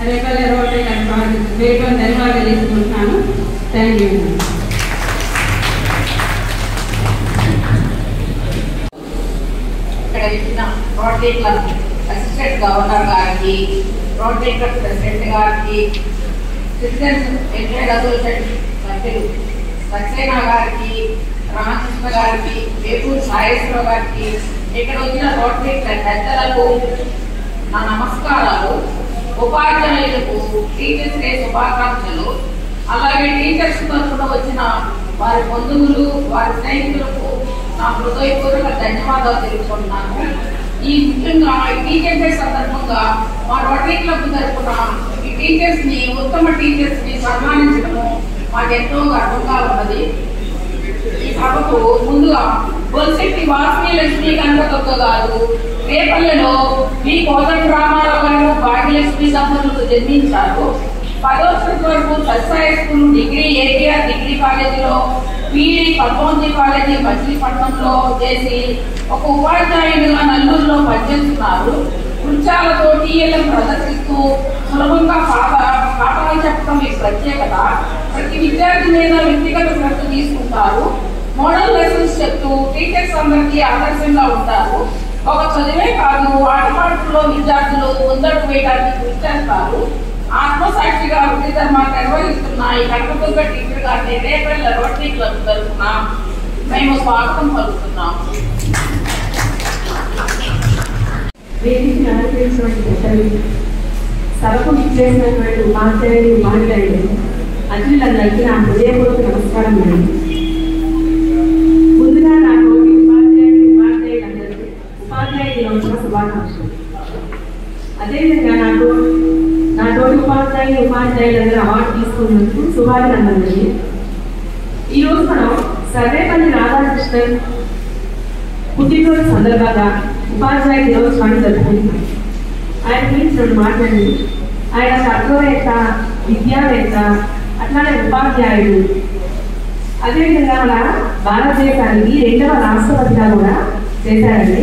రేపల్లె రోటరీ క్లబ్ పేరుపైన ధన్యవాదాలు తీసుకుంటున్నాను. Thank you. ఇక్కడ ఇచ్చిన రోటరీ క్లబ్ అసిస్టెంట్ గవర్నర్ గారికి, రోటరీ క్లబ్ ప్రెసిడెంట్ గారికి, సిటిజన్స్ వెల్ఫేర్ అసోసియేషన్ సభ్యులు సక్సేనా గారికి, రామకృష్ణ గారికి, వేపూరు సాయేశ్వరరావు గారికి, ఇక్కడ వచ్చిన రోటరీ క్లబ్ పెద్దలకు నా నమస్కారాలు. ఉపాధ్యాయులకు టీచర్స్ డే శుభాకాంక్షలు. అలాగే టీచర్స్ తరఫున వచ్చిన వారి బంధువులు, వారి స్నేహితులకు నా హృదయపూర్వక ధన్యవాదాలు తెలుపుకుంటున్నాను. ఈ ముఖ్యంగా టీచర్స్ డే సందర్భంగా మా రోటరీ క్లబ్ తరఫున ఈ టీచర్స్ ని, ఉత్తమ టీచర్స్ ని సన్మానించడము మాకు ఎంతో గర్వంగా ఉన్నది. ఈ సభకు ముందుగా బొల్శెట్టి వాసవి లక్ష్మీ కనకదుర్గ గారు రేపల్లెలో వి కోదండ రామారావు గారు భాగ్యలక్ష్మి దంపతులకు జన్మించారు. 10వ తరగతి వరకు సత్సాయి స్కూల్ డిగ్రీ ఏటీఆర్ డిగ్రీ కాలేజీలో, పీడీ పద్మావతి కాలేజీ మచిలీపట్నంలో చేసి ఒక ఉపాధ్యాయుడిగా నల్లూరులో పనిచేస్తున్నారు. వృక్షాలతో టీఎల్ఎం ప్రదర్శిస్తూ సులభంగా పాఠాలు చెప్పడం ఈ ప్రత్యేకత. ప్రతి విద్యార్థి మీద వ్యక్తిగత శ్రద్ధ తీసుకుంటారు. మోడల్ లెసన్స్ చెప్తూ టీచర్స్ అందరికీ ఆదర్శంగా ఉంటారు. ఒక చదివే కాదు, ఆటపాటల్లో విద్యార్థులు ముందడుగు వేయడానికి కృషి చేస్తారు. ఆత్మసాక్షిగా వృత్తి ధర్మాన్ని నిర్వహిస్తున్న ఈ కనకదుర్గ టీచర్ గారిని రేపల్లె రోటరీ క్లబ్ తరఫున మేము స్వాగతం పలుకుతున్నాం. వేదికను అలంకరించినటువంటి పెద్దలు, సభకు ఇచ్చేసినటువంటి ఉపాధ్యాయులు, మాట్లాడి అతిథులందరికీ నా హృదయపూర్వక నమస్కారం అండి. ముందుగా నాకు ఉపాధ్యాయులందరికీ ఉపాధ్యాయ దినోత్సవ శుభాకాంక్షలు. అదేవిధంగా నా తోటి ఉపాధ్యాయులందరూ అవార్డు తీసుకున్నందుకు శుభాభినందనలు. ఈరోజు మనం సర్వేపల్లి రాధాకృష్ణన్ పుట్టినరోజు సందర్భంగా ఉపాధ్యాయ దినోత్సవాన్ని జరుపుకుంటున్నాం. ఆయన గురించి 2 మాటలండి. ఆయన తత్వవేత్త, విద్యావేత్త, అట్లానే ఉపాధ్యాయుడు. అదేవిధంగా మన భారతదేశానికి 2వ రాష్ట్రపతిగా కూడా చేశారండి.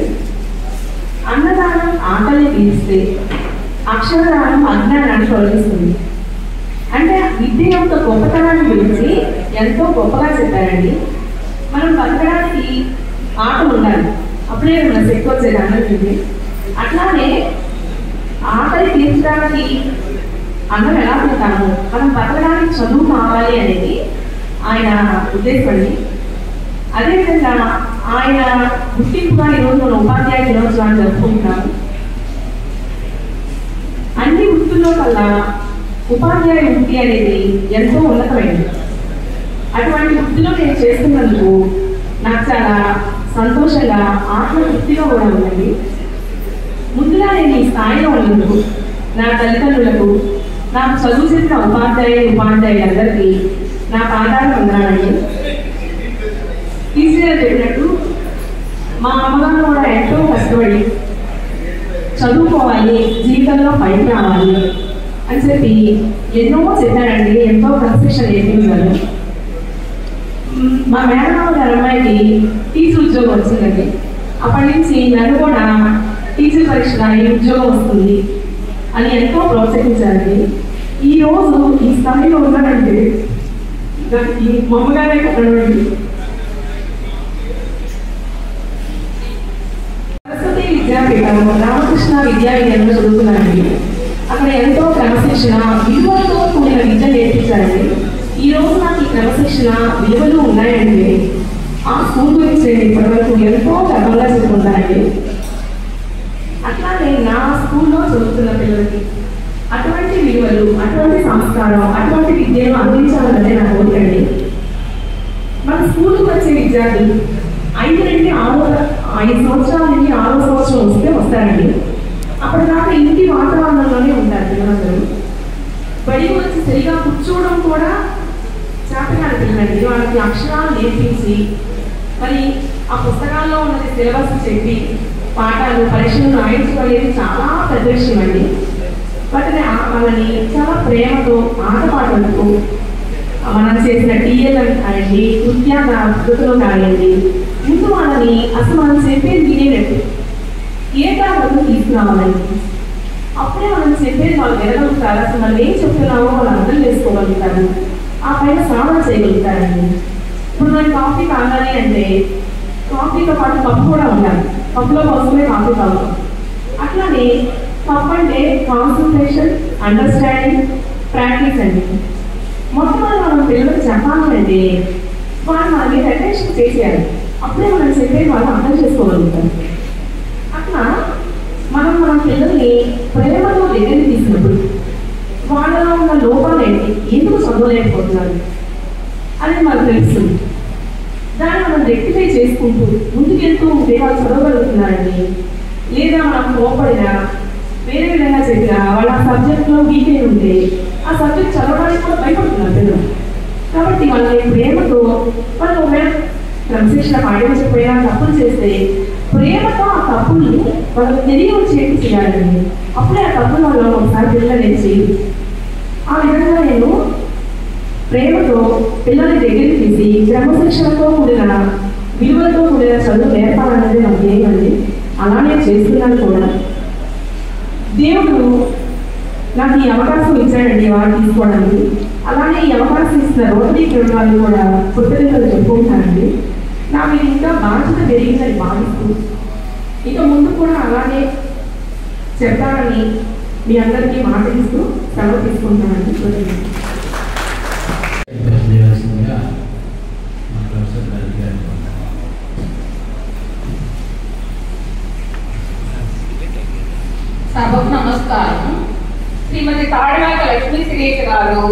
అన్నదానం ఆకలిని తీరిస్తే, అక్షరదానం అజ్ఞానాన్ని తొలగిస్తుంది. అంటే విద్య యొక్క గొప్పతనాన్ని గురించి ఎంతో గొప్పగా చెప్పారండి. మనం బతకడానికి ఆకలి ఉండాలి, అప్పుడే మన శక్తి వచ్చేది అన్నది. అట్లానే ఆకలి తీర్చడానికి అన్నం ఎలా తింటాము, మనం బతకడానికి చదువు కావాలి అనేది ఆయన ఉద్దేశం. అదేవిధంగా ఆయన గుర్తింపుగా ఈరోజు మనం ఉపాధ్యాయ దినోత్సవాన్ని జరుపుకుంటున్నాము. అన్ని వృత్తుల్లో కల్లా ఉపాధ్యాయ వృత్తి అనేది ఎంతో ఉన్నతమైనది. అటువంటి వృత్తిలో నేను చేస్తున్నందుకు నాకు చాలా సంతోషంగా, ఆత్మతృప్తిగా కూడా ఉందండి. ముందుగా నేను ఈ స్థాయిలో ఉన్నందుకు నా తల్లిదండ్రులకు, నాకు చదువు చెప్పిన ఉపాధ్యాయులందరికీ నా పాదాలు వందనాలండి. టీచర్ చెప్పినట్టు మా అమ్మగారు కూడా ఎంతో కష్టపడి చదువుకోవాలి, జీవితంలో పైకి రావాలి అని చెప్పి ఎన్నో చెప్పారండి. ఎంతో క్రమశిక్షణ నేర్పించారు. మా మేనమామ గారి అమ్మాయికి టీచర్ ఉద్యోగం వచ్చిందండి. అప్పటి నుంచి నన్ను కూడా టీచర్ పరీక్ష రాయి, ఉద్యోగం వస్తుంది అని ఎంతో ప్రోత్సహించారండి. ఈరోజు ఈ స్థాయిలో ఉన్నానంటే దానికి మా అమ్మగారే కట్టడండి. సరస్వతి విద్యాపీఠం రామకృష్ణ విద్యావిద్యాలయంలో చదువుతున్నానండి. అక్కడ ఎంతో క్రమశిక్షణ, విలువలతో కూడిన విద్య నేర్పించారండి. ఈ రోజు నాకు ఈ క్రమశిక్షణ, విలువలు ఉన్నాయంటే ఆ స్కూల్ గురించి నేను ఇప్పటివరకు ఎంతో గర్వంగా చెప్పుకుంటానండి. అట్లానే నా స్కూల్లో చదువుతున్న పిల్లలకి అటువంటి విలువలు, అటువంటి సంస్కారం, అటువంటి విద్యను అందించాలన్నదే నా కోరికండి. మన స్కూల్కి వచ్చే విద్యార్థులు 5 సంవత్సరాల నుండి 6వ సంవత్సరం వస్తారండి. అప్పటిదాకా ఇంటి వాతావరణంలోనే ఉంటారు పిల్లలందరూ. బడికి వచ్చి సరిగా కూర్చోవడం కూడా చేతకాని పిల్లలండి. వాళ్ళకి అక్షరాలు నేర్పించి, మరి ఆ పుస్తకాల్లో ఉన్నది సిలబస్ చెప్పి, పాఠాలు, పరీక్షలు రాయించుకోలేదు చాలా పెద్ద విషయం అండి. వాటిని వాళ్ళని చాలా ప్రేమతో, ఆటపాటలతో, మనం చేసిన టీఎల్ కానివ్వండి, నృత్యాలు కానివ్వండి, ముందు వాళ్ళని అసలు మనం చెప్పేది వినేటట్టు ఏకాగ్రత తీసుకురావాలండి. అప్పుడే మనం చెప్పేది వాళ్ళు వినగలుగుతారు. అసలు మనం ఏం చెప్తున్నామో వాళ్ళు అర్థం చేసుకోగలుగుతారు. ఆ పైన సాధన చేయగలుగుతారండి. ఇప్పుడు మనం కాఫీ తాగాలి అంటే కాఫీతో పాటు కప్పు కూడా ఉండాలి. కప్పులో కోసమే కాఫీ తాగుతాం. అట్లానే కప్ అంటే కాన్సన్ట్రేషన్, అండర్స్టాండింగ్, ప్రాక్టీస్ అండి. మొట్టమొదటి మనం పిల్లలకు చెప్పాలంటే వాళ్ళు మన మీద అటెన్షన్ చేసేయాలి. అప్పుడే మనం చెప్పేది వాళ్ళు అర్థం చేసుకోగలుగుతారు. అట్లా మనం మన పిల్లల్ని ప్రేమతో దగ్గరికి తీసినప్పుడు వాళ్ళలో ఉన్న లోపాలు ఏంటి, ఎందుకు చదవలేకపోతున్నారు అనేది మనకు తెలుస్తుంది. దాన్ని మనం రెక్టిఫై చేసుకుంటూ ముందుకెళ్తూ ఉంటే వాళ్ళు చదవగలుగుతున్నారండి. లేదా మనం కోపడినా, వేరే విధంగా చెప్పినా, వాళ్ళ సబ్జెక్ట్లో వీక్ అయి ఉంటే ఆ సబ్జెక్ట్ చదవడానికి కూడా భయపడుతున్నారు పిల్లలు. కాబట్టి వాళ్ళని ప్రేమతో, వాళ్ళు ఒకవేళ క్రమశిక్షణ పాటించకపోయినా తప్పులు చేస్తే ప్రేమతో ఆ తప్పుల్ని వాళ్ళకి తిరిగి వచ్చేట్టు చేయాలండి. అప్పుడే ఆ తప్పులు వాళ్ళు ఒకసారి పిల్లలు నేర్చి, ఆ విధంగా నేను ప్రేమతో పిల్లల్ని దగ్గరికి తీసి క్రమశిక్షణతో కూడిన, విలువలతో కూడిన చదువు నేర్పాలనేది నాకు ఏమండి. అలానే చేస్తున్నాను కూడా. దేవుడు నాకు ఈ అవకాశం ఇచ్చాడండి వారు తీసుకోవడానికి. అలానే ఈ అవకాశం ఇస్తున్న రోటరీ క్లబ్ వాళ్ళు కూడా కృతజ్ఞతలు చెప్పుకుంటానండి. నాకు ఇది ఇంకా బాధ్యత పెరిగిందని భావిస్తూ ఇక ముందు కూడా అలానే చెప్తానని మీ అందరికీ మాట ఇస్తూ సెలవు తీసుకుంటానండి. సభకు నమస్కారం. శ్రీమతి తాడివేక లక్ష్మీ శ్రీరేఖ గారు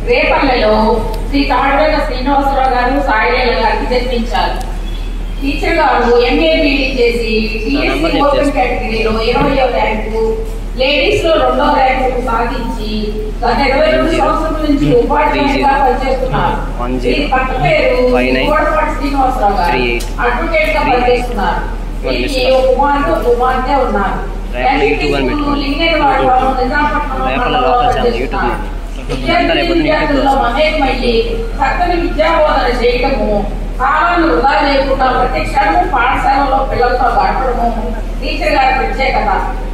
రేపల్లెలో శ్రీ తాడివేక శ్రీనివాసరావు గారు, సాయిలీల గారికి జన్మించారు. టీచర్ గారు ఎంఏ బీడీ చేసి టీఎస్సీ ఓపెన్ కేటగిరీలో 20వ ర్యాంకు, లేడీస్ లో 2వ ర్యాంకు సాధించి గత 22 సంవత్సరాల నుంచి ఉపాధ్యాయులుగా పనిచేస్తున్నారు. ఈ పట్టు పేరు కోడపాటి శ్రీనివాసరావు గారు అడ్వకేట్ గా పనిచేస్తున్నారు. వీరికి ఒక కుమార్తె ఉన్నారు. విద్యార్థుల్లో మమేకమయ్యి చక్కని విద్యాబోధన చేయడము, కాలాన్ని వృధా చేయకుండా ప్రతి క్షణము పాఠశాలలో పిల్లలతో గడపడము టీచర్ గారి ప్రత్యేకత.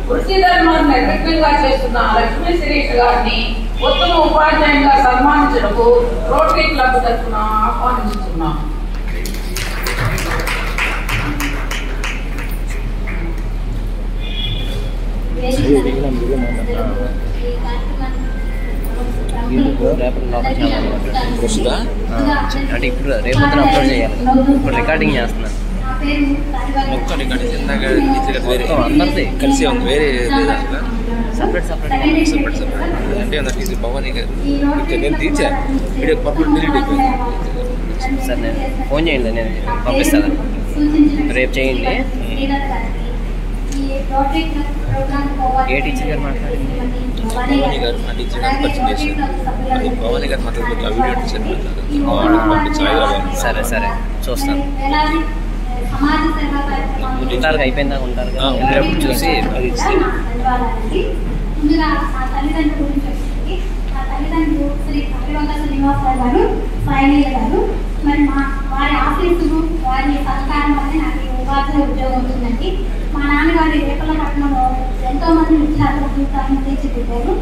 వృత్తి ధర్మాన్ని నిర్విఘ్నంగా చేస్తున్న లక్ష్మీ శిరీష్ గారిని ఉత్తమ ఉపాధ్యాయునిగా సన్మానించడకు రోటరీ క్లబ్ తరఫున ఆహ్వానిస్తున్నాం. అంటే ఇప్పుడు రేపు అప్లోడ్ చేయాలి. ఇప్పుడు రికార్డింగ్ చేస్తున్నాను. అందరిది కలిసి ఉంది. వేరే సపరేట్ అంటే ఫీజు భవానీ గారు నేను తీర్చా వీడియో పర్ఫెక్ట్ డిలీట్ అయిపోయింది. సార్ నేను ఫోన్ చేయండి, నేను పంపిస్తాను. రేపు చేయండి. ఏ టీచర్ గారు మాట్లాడింది? భవానీ గారు నా టీచర్ గారు పరిచయం చేశారు. అది భవానీ గారు మాట్లాడుతూ వీడియో టీచర్ పంపించాలి. సరే చూస్తాను. ఉంటారు అయిపోయిందా? ఉంటారు ఎప్పుడు చూసి అది ముందుగా ఆ తల్లిదండ్రుల గురించి వచ్చింది. ఆ తల్లిదండ్రులు శ్రీ కపివంగ శ్రీనివాసరావు గారు, సాయినీయ గారు. మరి వారి ఆశీస్సులు, వారి సహకారం వల్ల నాకు ఉపాధ్యాయ ఉద్యోగం వచ్చిందండి. మా నాన్నగారి రేపలపట్నంలో ఎంతో మంది విద్యార్థుల జీవితాలను తీర్చిదిద్దారు.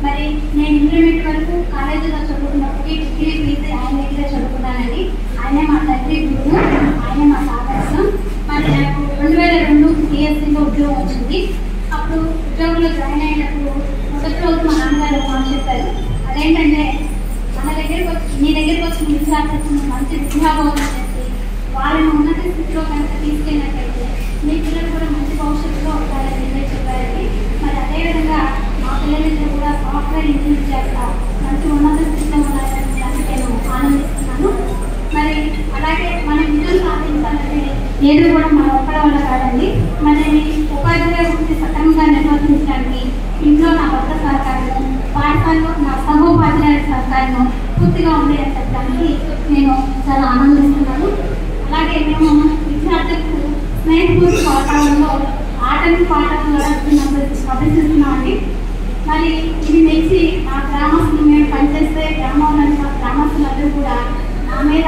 మరి నేను ఇంటర్మీడియట్ వరకు కాలేజీలో చదువుకున్నప్పటికీ డిగ్రీ పీజీ ఆయన దగ్గరే చదువుకున్నానండి. ఆయనే మా తండ్రి గురువు, ఆయనే మా ఆదర్శం. మరి నాకు 2002 సిఎస్సిలో ఉద్యోగం వచ్చింది. అప్పుడు ఉద్యోగంలో జాయిన్ అయినప్పుడు మొదటి రోజు మా నాన్నగారు మాట చెప్పారు. అదేంటంటే నీ దగ్గరికి వచ్చిన విద్యార్థులకు మంచి విద్యాబోధన చేసి వాళ్ళని ఉన్నత స్థితిలో కనుక తీసుకెళ్ళినట్లయితే మీ పిల్లలు కూడా మంచి భవిష్యత్తులో ఉంటారని చెప్పారండి. మరి అదేవిధంగా మా పిల్లలిద్దరూ కూడా సాఫ్ట్వేర్ ఇంజనీర్ చేస్తా మంచి ఉన్నత స్థితిలో ఉన్నారని నేను ఆనందిస్తున్నాను. మరి అలాగే మన విజయం సాధించాలంటే ఏదో కూడా మన ఒక్కల వల్ల కాదండి. మనని ఉపాధ్యాయ వృత్తి సక్రమంగా నిర్వర్తించడానికి ఇంట్లో నా భర్త సహకారము, పాఠశాలలో నా సహోపాధ్యాయుల సహకారము పూర్తిగా ఉంది అని చెప్పడానికి నేను చాలా ఆనందిస్తున్నాను. అలాగే మేము విద్యార్థులకు స్నేహపూర్వక వాతావరణంలో ఆటలు పాఠాల ద్వారా అభ్యసిస్తున్నామండి. మరి ఇది మెచ్చి మా గ్రామస్తులు మేము పనిచేస్తే గ్రామంలోని మా గ్రామస్తులందరూ కూడా నా మీద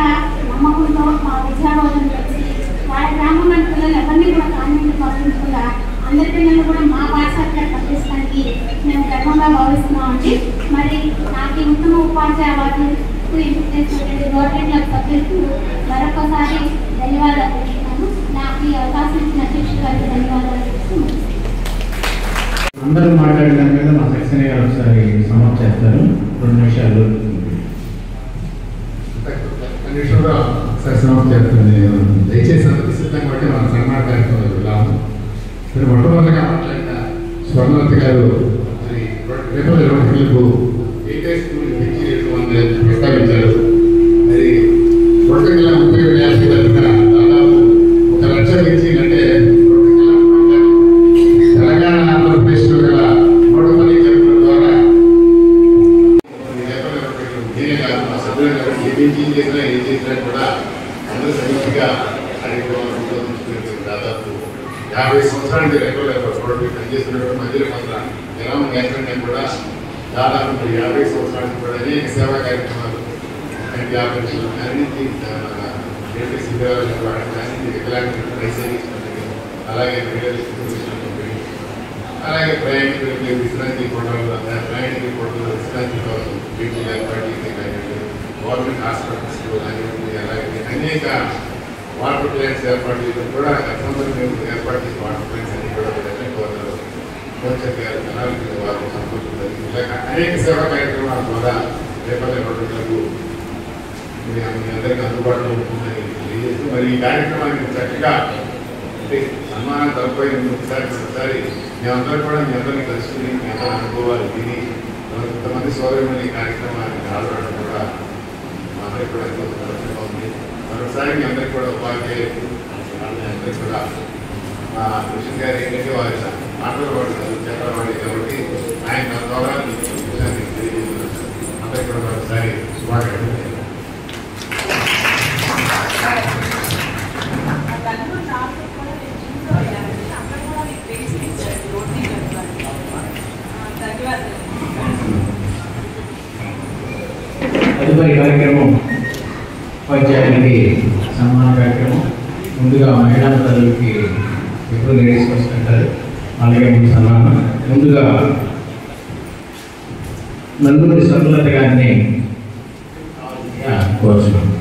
నమ్మకంతో మా విద్యాబోధన వచ్చి వాళ్ళ గ్రామంలోని పిల్లలు ఎవరిని కూడా కాన్వెంట్ పంపించకుండా అందరి పిల్లలు కూడా మా పాఠశాలలో పంపించడానికి మేము గర్వంగా భావిస్తున్నామండి. మరి నాకు ఉత్తమ ఉపాధ్యాయ అవార్డుకు ఎంపిక చేసినటువంటి రోటరీ క్లబ్ సభ్యులకు మరొకసారి ధన్యవాదాలు తెలుస్తున్నాను. నాకు ఈ అవకాశం ఇచ్చిన అధ్యక్షుడు గారికి ధన్యవాదాలు తెలుస్తున్నాను. అందరూ మాట్లాడిన మీద మా సక్సేనా గారు ఒకసారి సమాప్తి చేస్తారు. 2 నిమిషాలు సమాప్తి చేస్తాను. నేను దయచేసి అంత సిద్ధంగా బట్టి మన సన్మాన కార్యక్రమంలో వెళ్ళాము. మరి మొట్టమొదటిగా మాట్లాడిన స్వర్ణవతి గారు మరి రేపటి రోడ్లకు ఏటే స్కూల్ ప్రస్తావించారు. మరి 1,30,50 తరఫున దాదాపు 1,00,000 నుంచి అంటే తెలంగాణ ఆంధ్రప్రదేశ్లో గల 3 మంది జరుపుల ద్వారా నేనే కాదు మా సభ్యులు ఏం చేసినా కూడా అందరూ సమితిగా దాదాపు 50 సంవత్సరాల నుంచి రెగ్యులర్ పనిచేస్తున్నటువంటి మధ్యలో కొంత గ్రామ నేతృత్వం కూడా దాదాపు 50 సంవత్సరాల నుంచి కూడా అనేక సేవా కార్యక్రమాలు వ్యాపించడం అన్నింటి ఏంటి శిబిరాలు అన్నింటి వికలాంగులకు అలాగే అలాగే ప్రయాణికులకి విశ్రాంతి కోటలు ప్రయాణికుల కోటలు విశ్రాంతి కోసం వీటిని ఏర్పాటు చేసే కానివ్వండి, గవర్నమెంట్ హాస్పిటల్స్లో కానివ్వండి, అలాగే అనేక వాటర్ ప్లాంట్స్ ఏర్పాటు చేయడం కూడా గతంలో మేము ఏర్పాటు చేసిన వాటర్ ప్లాంట్స్ అన్ని కూడా భవిష్యత్ గారు ప్రణాళిక వారు సమకూర్చుతారు. ఇలాగ అనేక సేవా కార్యక్రమాల ద్వారా రేపటి రోడ్లకు మీ అందరికీ అందుబాటులో ఉంటుందని తెలియజేస్తూ మరి ఈ కార్యక్రమానికి చక్కగా అంటే సన్మానం తప్పై ఒకసారి మేమందరూ కూడా మీ అందరినీ కలుసుకుని మీ అందరూ అనుభవాలు విని కొంతమంది సోదరుని కార్యక్రమాన్ని ఆడడం కూడా మా అందరికీ కూడా ఎంతో సంతోషంగా ఉంది. మరొకసారి మీ అందరికీ కూడా ఉపాధ్యాయులు అందరికీ కూడా మా కృష్ణ గారు ఏంటంటే వారి ఆంధ్రవాడి చంద్రవాడి కాబట్టి ఆయన ద్వారా అందరికీ కూడా ఒకసారి శుభాకాంక్షలు. తదుపరి కార్యక్రమం ఉపాధ్యాయులకి సన్మాన కార్యక్రమం. ముందుగా మహిళా తల్లులకి ఎప్పుడు లేడీస్ ఫస్ట్ అంటారు, అలాగే ముందు సన్మానం. ముందుగా నందూరి సర్వలత గారిని కోరుతున్నాను.